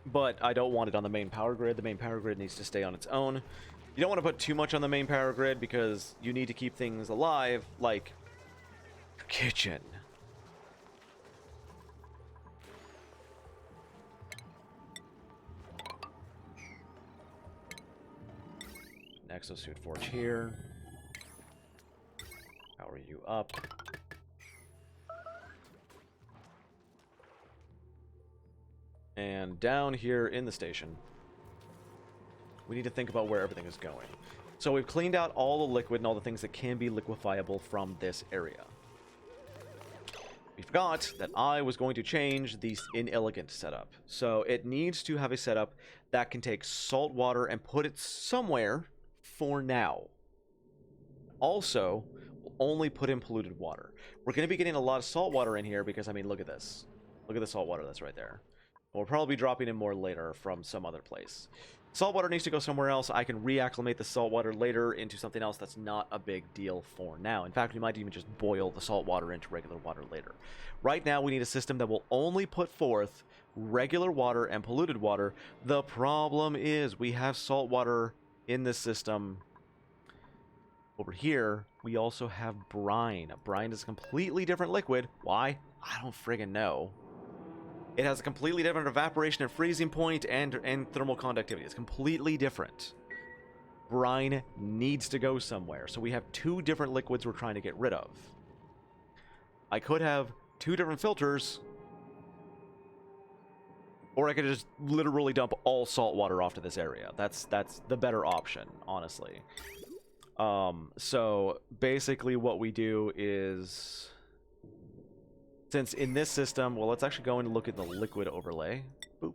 But I don't want it on the main power grid. The main power grid needs to stay on its own. You don't want to put too much on the main power grid because you need to keep things alive, like your kitchen. An exosuit forge here. Power you up. And down here in the station, we need to think about where everything is going. So we've cleaned out all the liquid and all the things that can be liquefiable from this area. We forgot that I was going to change the inelegant setup. So it needs to have a setup that can take salt water and put it somewhere for now. Also, we'll only put in polluted water. We're going to be getting a lot of salt water in here because, I mean, look at this. Look at the salt water that's right there. We'll probably be dropping in more later from some other place. Salt water needs to go somewhere else. I can reacclimate the salt water later into something else that's not a big deal for now. In fact, we might even just boil the salt water into regular water later. Right now, we need a system that will only put forth regular water and polluted water. The problem is we have salt water in this system. Over here, we also have brine. Brine is a completely different liquid. Why? I don't friggin' know. It has a completely different evaporation and freezing point and thermal conductivity. It's completely different. Brine needs to go somewhere. So we have two different liquids we're trying to get rid of. I could have two different filters, or I could just literally dump all salt water off to this area. That's the better option, honestly. So basically what we do is, since in this system, well, let's actually go and look at the liquid overlay. Boop.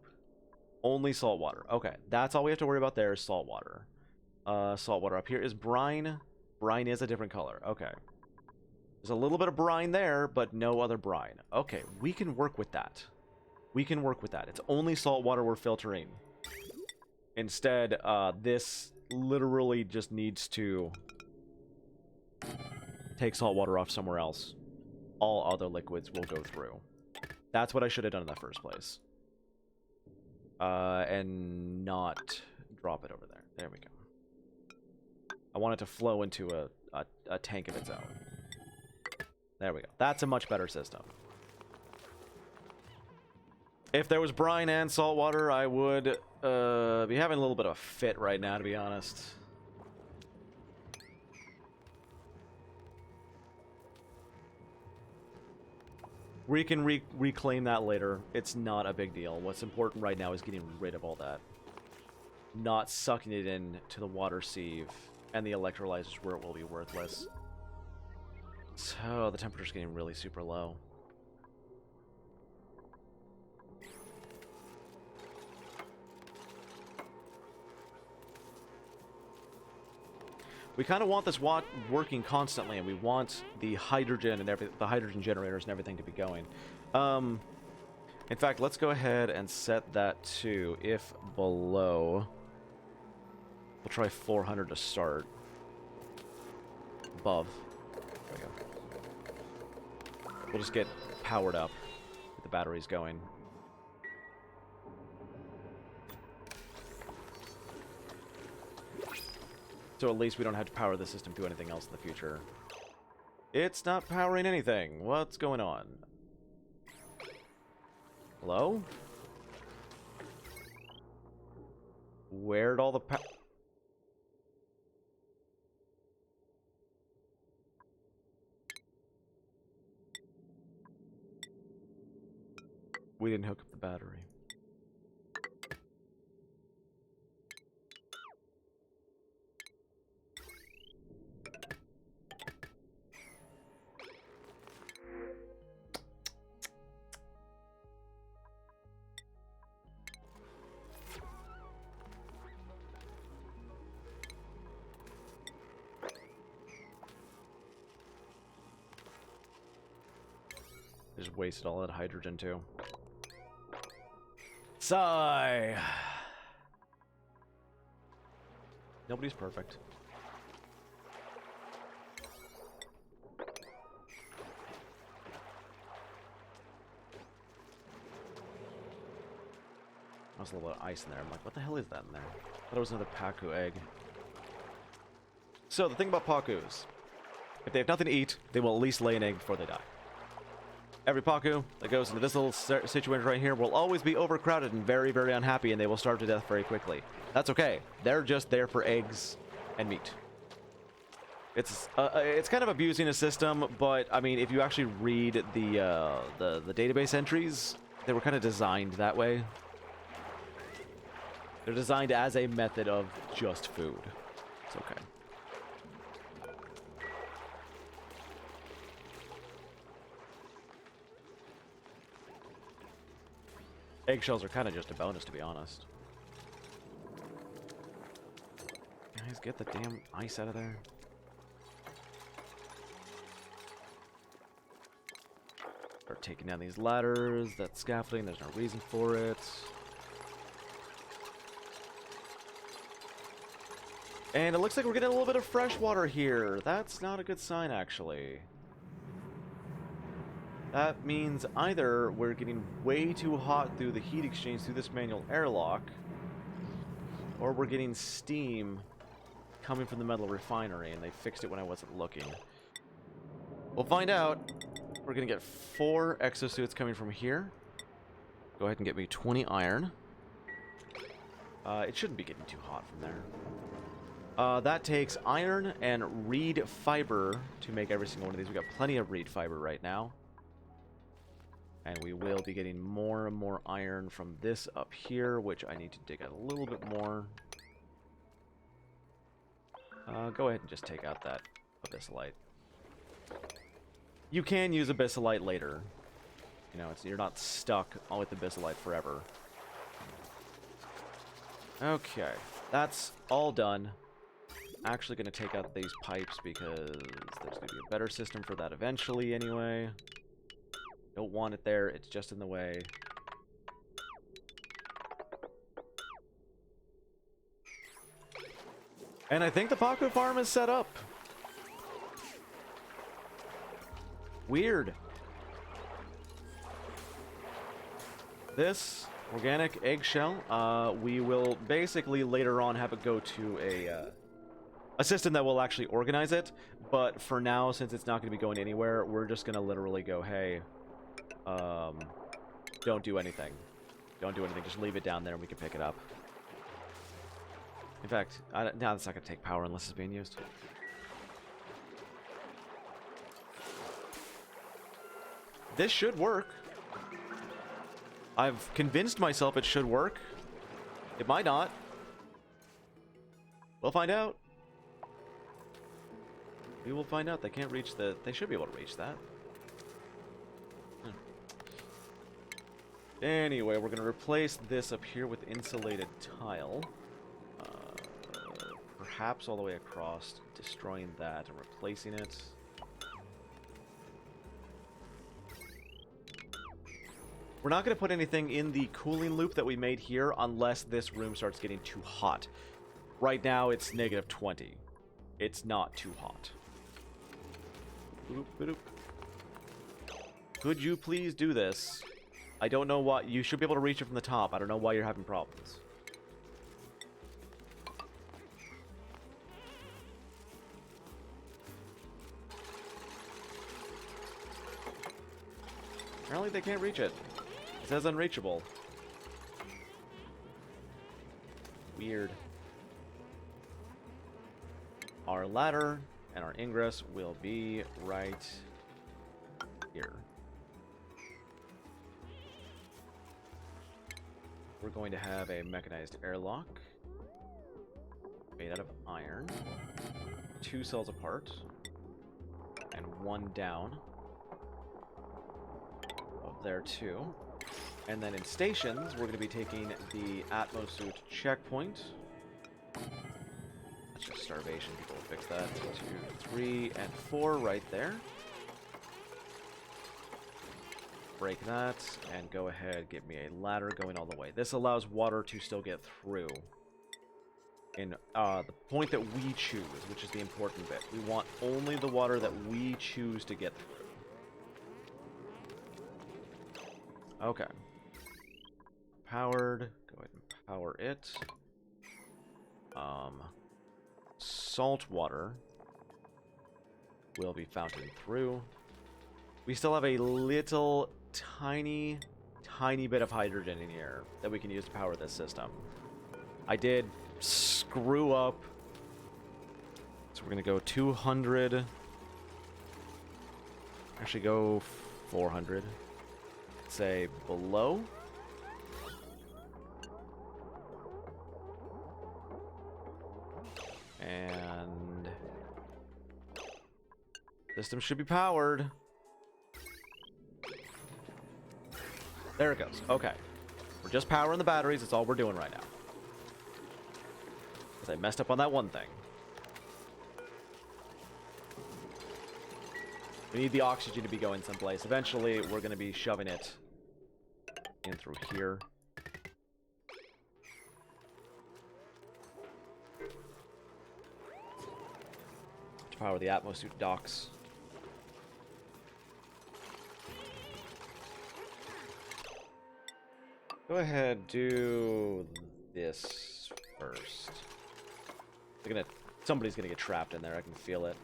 Only salt water. Okay, that's all we have to worry about there is salt water. Salt water up here is brine. Brine is a different color. Okay. There's a little bit of brine there, but no other brine. Okay, we can work with that. We can work with that. It's only salt water we're filtering. Instead, this literally just needs to take salt water off somewhere else. All other liquids will go through. That's what I should have done in the first place. And not drop it over there. There we go. I want it to flow into a tank of its own. There we go. That's a much better system. If there was brine and salt water, I would be having a little bit of a fit right now, to be honest. We can reclaim that later. It's not a big deal. What's important right now is getting rid of all that. Not sucking it in to the water sieve and the electrolyzers where it will be worthless. So the temperature's getting really super low. We kind of want this working constantly, and we want the hydrogen and the hydrogen generators and everything to be going. In fact, let's go ahead and set that to if below. We'll try 400 to start. Above. There we go. We'll just get powered up with the batteries going. So at least we don't have to power the system to anything else in the future. It's not powering anything. What's going on? Hello? Where'd all the We didn't hook up the battery. Just wasted all that hydrogen too. Sigh. Nobody's perfect. There's a little bit of ice in there. I'm like, what the hell is that in there? I thought it was another Pacu egg. So the thing about Pacus, if they have nothing to eat, they will at least lay an egg before they die. Every Pacu that goes into this little situation right here will always be overcrowded and very, very unhappy, and they will starve to death very quickly. That's okay. They're just there for eggs and meat. It's kind of abusing a system, but I mean, if you actually read the database entries, they were kind of designed that way. They're designed as a method of just food. It's okay. Eggshells are kind of just a bonus, to be honest. Guys, get the damn ice out of there. Start taking down these ladders. That scaffolding, there's no reason for it. And it looks like we're getting a little bit of fresh water here. That's not a good sign, actually. That means either we're getting way too hot through the heat exchange through this manual airlock, or we're getting steam coming from the metal refinery, and they fixed it when I wasn't looking. We'll find out. We're going to get 4 exosuits coming from here. Go ahead and get me 20 iron. It shouldn't be getting too hot from there. That takes iron and reed fiber to make every single one of these. We got plenty of reed fiber right now. And we will be getting more and more iron from this up here, which I need to dig out a little bit more. Go ahead and just take out that abyssalite. You can use abyssalite later. You know, you're not stuck with abyssalite forever. Okay, that's all done. Actually going to take out these pipes because there's going to be a better system for that eventually anyway. Don't want it there, it's just in the way. And I think the Pacu farm is set up. Weird. This organic eggshell, we will basically later on have it go to a system that will actually organize it. But for now, since it's not going to be going anywhere, we're just going to literally go, hey, don't do anything. Don't do anything. Just leave it down there and we can pick it up. In fact, now that's not going to take power unless it's being used. This should work. I've convinced myself it should work. It might not. We'll find out. We will find out. They can't reach the... They should be able to reach that. Anyway, we're going to replace this up here with insulated tile. Perhaps all the way across, destroying that and replacing it. We're not going to put anything in the cooling loop that we made here unless this room starts getting too hot. Right now, it's -20. It's not too hot. Boop, boop. Could you please do this? I don't know why. You should be able to reach it from the top. I don't know why you're having problems. Apparently they can't reach it. It says unreachable. Weird. Our ladder and our ingress will be right here. We're going to have a mechanized airlock made out of iron. 2 cells apart. And 1 down. Up there too. And then in stations, we're going to be taking the Atmosuit checkpoint. That's just starvation. People will fix that. 2, 3, and 4 right there. Break that, and go ahead, get me a ladder going all the way. This allows water to still get through. In the point that we choose, which is the important bit. We want only the water that we choose to get through. Okay. Powered. Go ahead and power it. Salt water will be fountained through. We still have a little tiny bit of hydrogen in here that we can use to power this system. I did screw up. So we're going to go 200. Actually go 400. Say below. And system should be powered. There it goes. Okay. We're just powering the batteries. That's all we're doing right now. Because I messed up on that one thing. We need the oxygen to be going someplace. Eventually, we're going to be shoving it in through here. To power the Atmosuit docks. Go ahead, do this first. Somebody's gonna get trapped in there. I can feel it.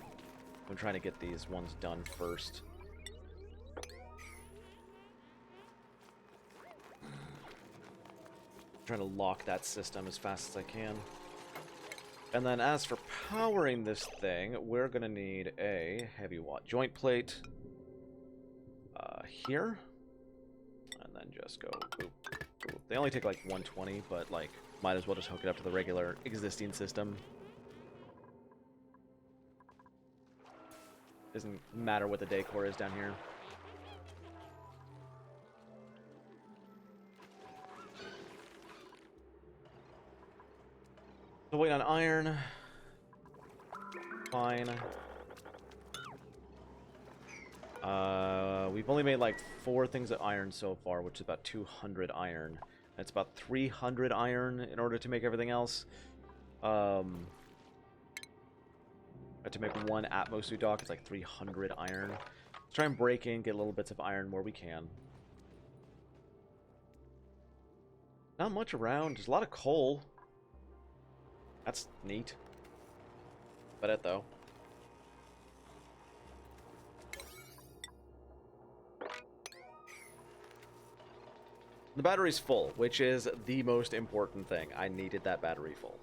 I'm trying to get these ones done first. I'm trying to lock that system as fast as I can. And then as for powering this thing, we're gonna need a heavy watt joint plate here, and then just go boop. They only take like 120, but like might as well just hook it up to the regular existing system. Doesn't matter what the decor is down here. So wait on iron. Fine. We've only made like 4 things of iron so far, which is about 200 iron. It's about 300 iron in order to make everything else. To make one Atmosuit dock, it's like 300 iron. Let's try and break in, get little bits of iron where we can. Not much around. There's a lot of coal. That's neat. But it though. The battery's full, which is the most important thing. I needed that battery full.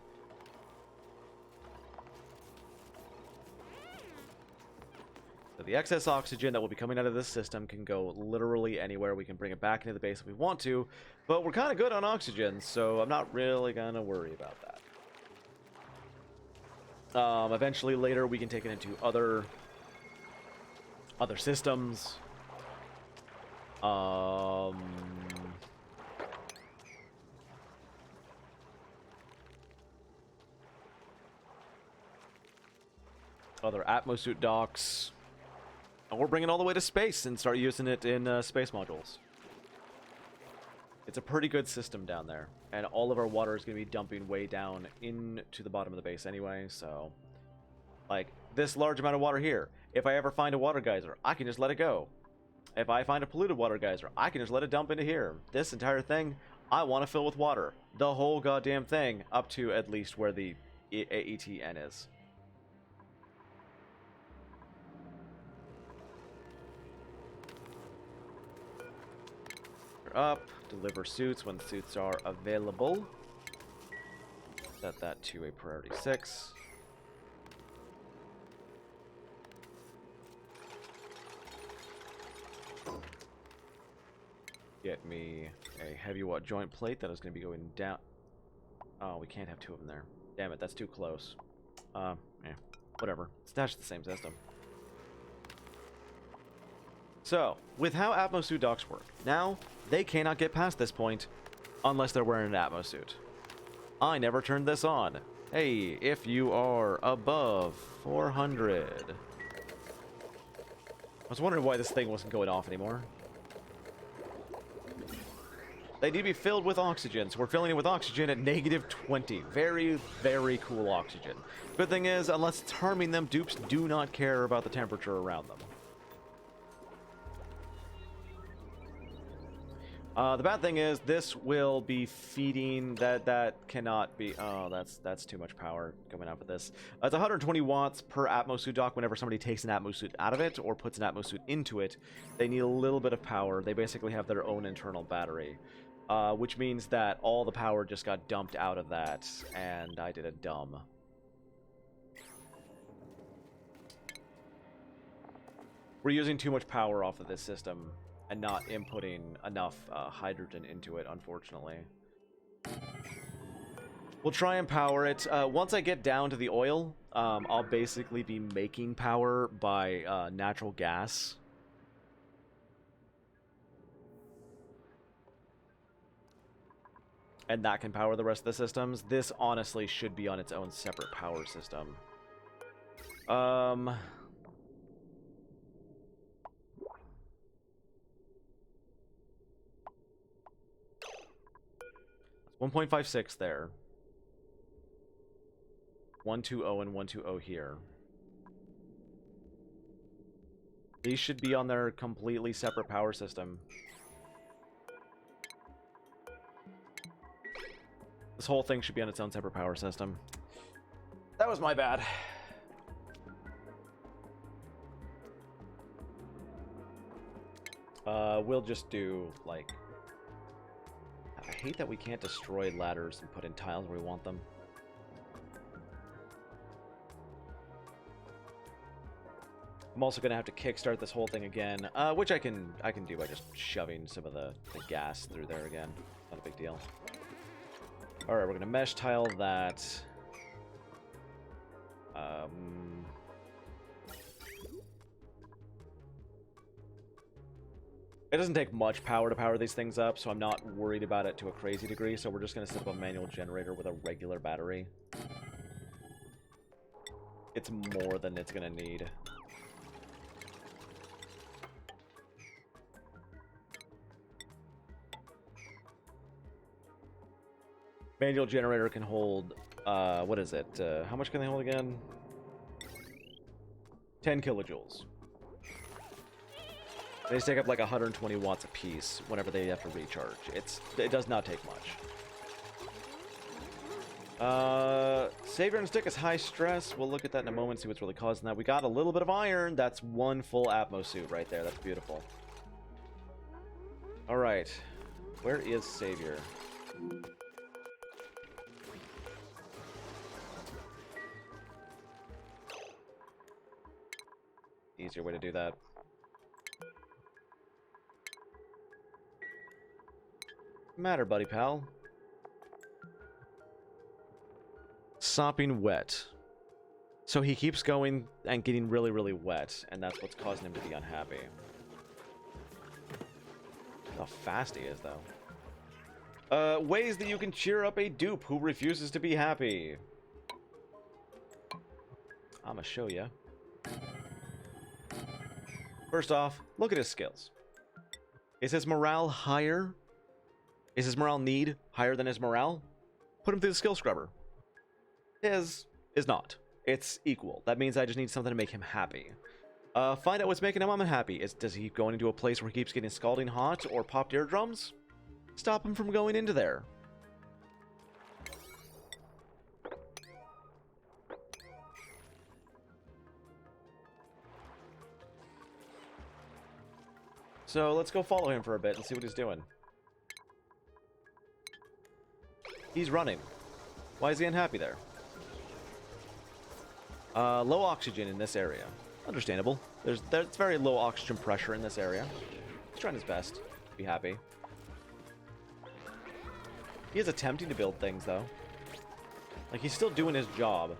So the excess oxygen that will be coming out of this system can go literally anywhere. We can bring it back into the base if we want to, but we're kind of good on oxygen, so I'm not really gonna worry about that. Eventually, later, we can take it into other systems. Other Atmosuit docks. Or bring it all the way to space and start using it in space modules. It's a pretty good system down there. And all of our water is going to be dumping way down into the bottom of the base anyway, so... Like, this large amount of water here. If I ever find a water geyser, I can just let it go. If I find a polluted water geyser, I can just let it dump into here. This entire thing, I want to fill with water. The whole goddamn thing, up to at least where the AETN is. Up, deliver suits when suits are available. Set that to a priority 6. Get me a heavy watt joint plate that is going to be going down. Oh, we can't have 2 of them there. Damn it, that's too close. Whatever. Stash the same system. So, with how atmosuit docks work, now they cannot get past this point unless they're wearing an atmosuit. I never turned this on. Hey, if you are above 400. I was wondering why this thing wasn't going off anymore. They need to be filled with oxygen, so we're filling it with oxygen at -20. Very, very cool oxygen. Good thing is, unless it's harming them, dupes do not care about the temperature around them. The bad thing is, this will be feeding... That cannot be... Oh, that's too much power coming out of this. It's 120 watts per atmosuit dock whenever somebody takes an atmosuit out of it or puts an atmosuit into it. They need a little bit of power. They basically have their own internal battery. Which means that all the power just got dumped out of that, and I did a dumb. We're using too much power off of this system and not inputting enough hydrogen into it, unfortunately. We'll try and power it. Once I get down to the oil, I'll basically be making power by natural gas. And that can power the rest of the systems. This honestly should be on its own separate power system. 1.56 there. 120 and 120 here. These should be on their completely separate power system. This whole thing should be on its own separate power system. That was my bad. We'll just do, like... I hate that we can't destroy ladders and put in tiles where we want them. I'm also going to have to kickstart this whole thing again, which I can do by just shoving some of the gas through there again. Not a big deal. Alright, we're going to mesh tile that. It doesn't take much power to power these things up, so I'm not worried about it to a crazy degree, so we're just going to set up a manual generator with a regular battery. It's more than it's going to need. Manual generator can hold, what is it? How much can they hold again? 10 kilojoules. They just take up like 120 watts a piece whenever they have to recharge. It does not take much. Savior and Stick is high stress. We'll look at that in a moment, see what's really causing that. We got a little bit of iron. That's one full Atmosuit right there. That's beautiful. Alright. Where is Savior? Easier way to do that. Matter, buddy pal. Sopping wet. So he keeps going and getting really, really wet, and that's what's causing him to be unhappy. How fast he is, though. Ways that you can cheer up a dupe who refuses to be happy. I'ma show ya. First off, look at his skills. Is his morale higher? Is his morale need higher than his morale? Put him through the skill scrubber. His is not. It's equal. That means I just need something to make him happy. Find out what's making him unhappy. Does he keep going into a place where he keeps getting scalding hot or popped eardrums? Stop him from going into there. So let's go follow him for a bit and see what he's doing. He's running. Why is he unhappy there? Low oxygen in this area. Understandable. There's very low oxygen pressure in this area. He's trying his best to be happy. He is attempting to build things, though. Like, he's still doing his job.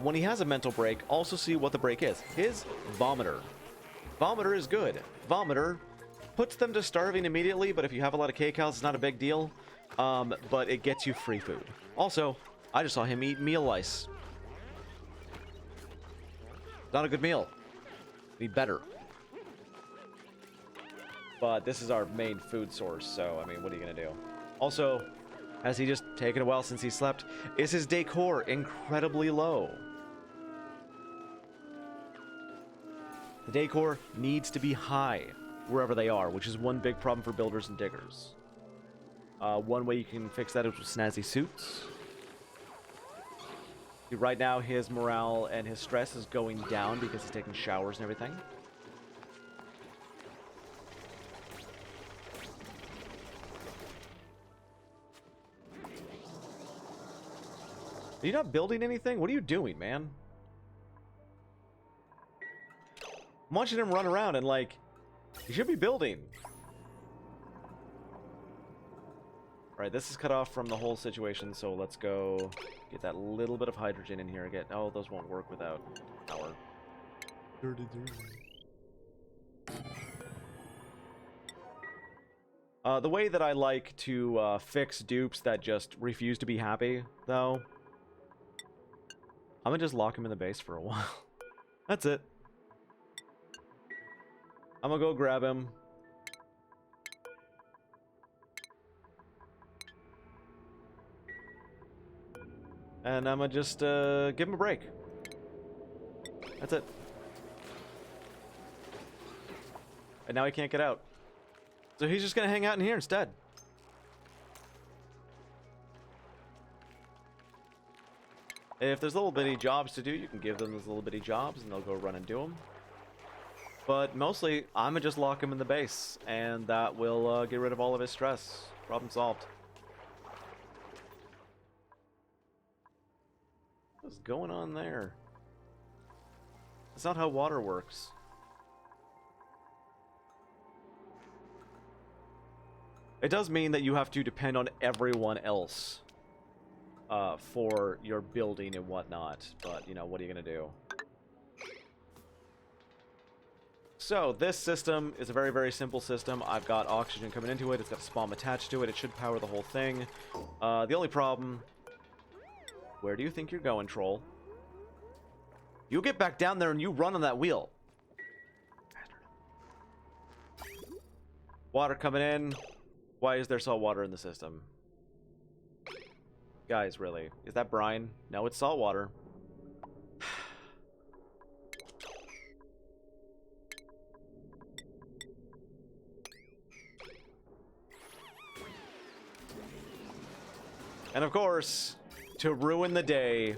When he has a mental break, also see what the break is. His vomiter. Vomiter is good. Vomiter puts them to starving immediately, but if you have a lot of K-Cows, it's not a big deal. But it gets you free food. Also, I just saw him eat meal lice. Not a good meal. Be better. But this is our main food source, so, I mean, what are you gonna do? Also, has he just taken a while since he slept? Is his decor incredibly low? The decor needs to be high wherever they are, which is one big problem for builders and diggers. One way you can fix that is with snazzy suits. Right now, his morale and his stress is going down because he's taking showers and everything. Are you not building anything? What are you doing, man? I'm watching him run around and, like, he should be building. Alright, this is cut off from the whole situation, so let's go get that little bit of hydrogen in here again. Oh, those won't work without power. The way that I like to fix dupes that just refuse to be happy, though, I'm gonna just lock him in the base for a while. That's it. I'm gonna go grab him. And I'm gonna just give him a break. That's it. And now he can't get out. So he's just gonna hang out in here instead. If there's little bitty jobs to do, you can give them those little bitty jobs and they'll go run and do them. But mostly, I'm gonna just lock him in the base, and that will get rid of all of his stress. Problem solved. What's going on there? That's not how water works. It does mean that you have to depend on everyone else for your building and whatnot, but, you know, what are you gonna do? So, this system is a very, very simple system. I've got oxygen coming into it, it's got a spawn attached to it, it should power the whole thing. The only problem... Where do you think you're going, troll? You get back down there and you run on that wheel. Water coming in. Why is there salt water in the system? Guys, really? Is that brine? No, it's salt water. And of course, to ruin the day,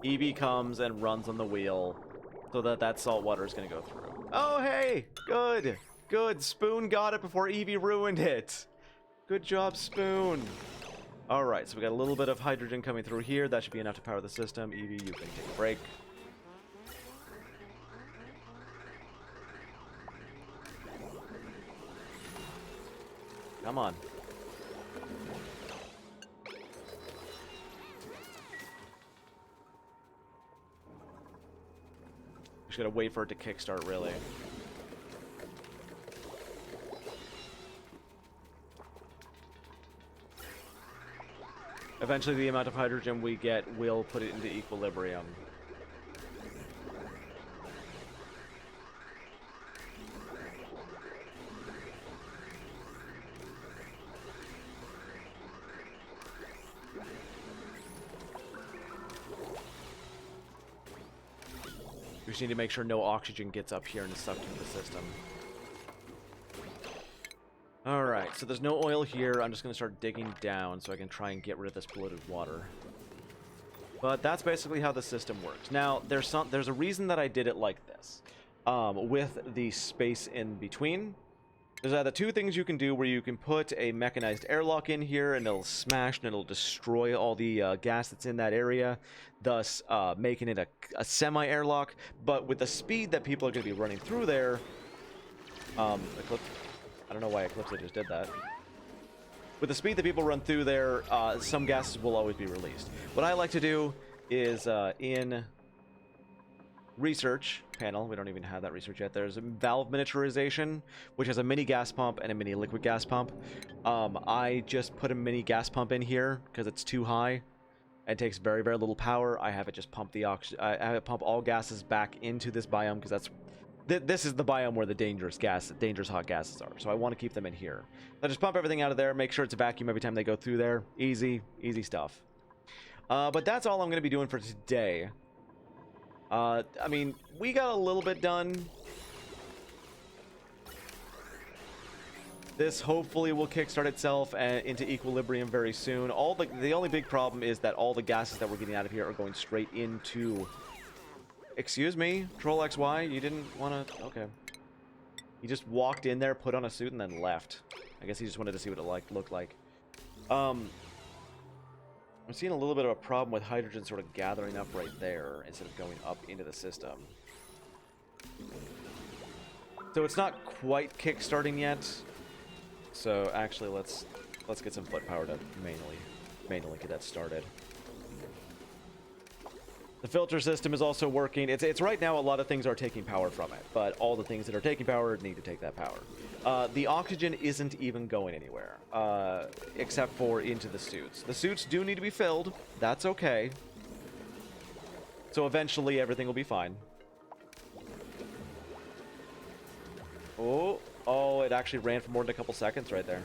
Eevee comes and runs on the wheel so that salt water is going to go through. Oh, hey! Good! Good! Spoon got it before Eevee ruined it! Good job, Spoon! Alright, so we got a little bit of hydrogen coming through here. That should be enough to power the system. Eevee, you can take a break. Come on. Just gotta wait for it to kickstart, really. Eventually, the amount of hydrogen we get will put it into equilibrium. We just need to make sure no oxygen gets up here and is sucked into the system. Alright, so there's no oil here. I'm just going to start digging down so I can try and get rid of this polluted water. But that's basically how the system works. Now, there's a reason that I did it like this. With the space in between. There's either two things you can do where you can put a mechanized airlock in here and it'll smash and it'll destroy all the gas that's in that area, thus making it a semi-airlock. But with the speed that people are going to be running through there, I don't know why Eclipse just did that. With the speed that people run through there, some gases will always be released. What I like to do is in research panel, we don't even have that research yet, there's a valve miniaturization, which has a mini gas pump and a mini liquid gas pump. I just put a mini gas pump in here because it's too high and takes very, very little power. I have it just pump the I have it pump all gases back into this biome because that's this is the biome where the dangerous hot gases are. So I want to keep them in here. I just pump everything out of there, make sure it's a vacuum every time they go through there. Easy stuff. But that's all I'm going to be doing for today. I mean, we got a little bit done. This hopefully will kickstart itself into equilibrium very soon. The only big problem is that all the gases that we're getting out of here are going straight into... Excuse me, Troll XY, you didn't want to... Okay. He just walked in there, put on a suit, and then left. I guess he just wanted to see what it looked like. I'm seeing a little bit of a problem with hydrogen sort of gathering up right there instead of going up into the system. So it's not quite kick-starting yet. So actually, let's get some foot power to manually get that started. The filter system is also working. It's right now a lot of things are taking power from it, but all the things that are taking power need to take that power. The oxygen isn't even going anywhere, except for into the suits. The suits do need to be filled. That's okay. So eventually everything will be fine. Oh, it actually ran for more than a couple seconds right there.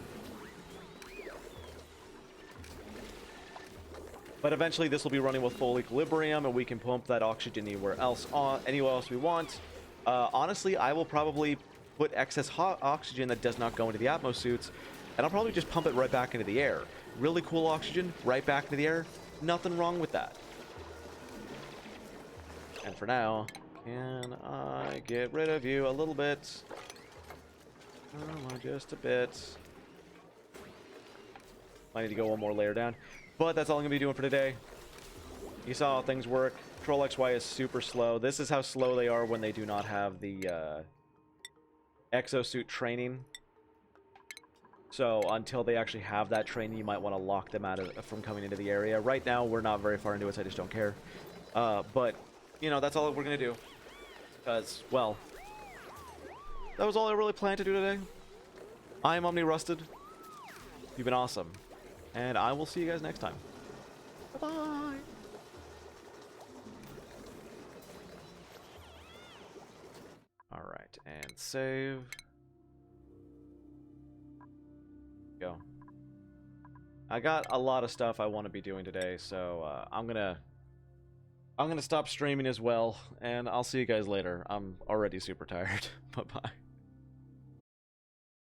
But eventually this will be running with full equilibrium and we can pump that oxygen anywhere else we want. Honestly, I will probably put excess hot oxygen that does not go into the Atmos suits, and I'll probably just pump it right back into the air. Really cool oxygen, right back into the air. Nothing wrong with that. And for now, can I get rid of you a little bit? Just a bit. I need to go one more layer down. But that's all I'm going to be doing for today. You saw how things work. Troll XY is super slow. This is how slow they are when they do not have the exosuit training. So until they actually have that training, you might want to lock them out from coming into the area. Right now, we're not very far into it, so I just don't care. But, you know, that's all we're going to do. Because, well, that was all I really planned to do today. I am Omni Rusted. You've been awesome. And I will see you guys next time. Bye-bye. Alright, and save. Go. I got a lot of stuff I want to be doing today, so I'm gonna stop streaming as well, and I'll see you guys later. I'm already super tired. Bye-bye.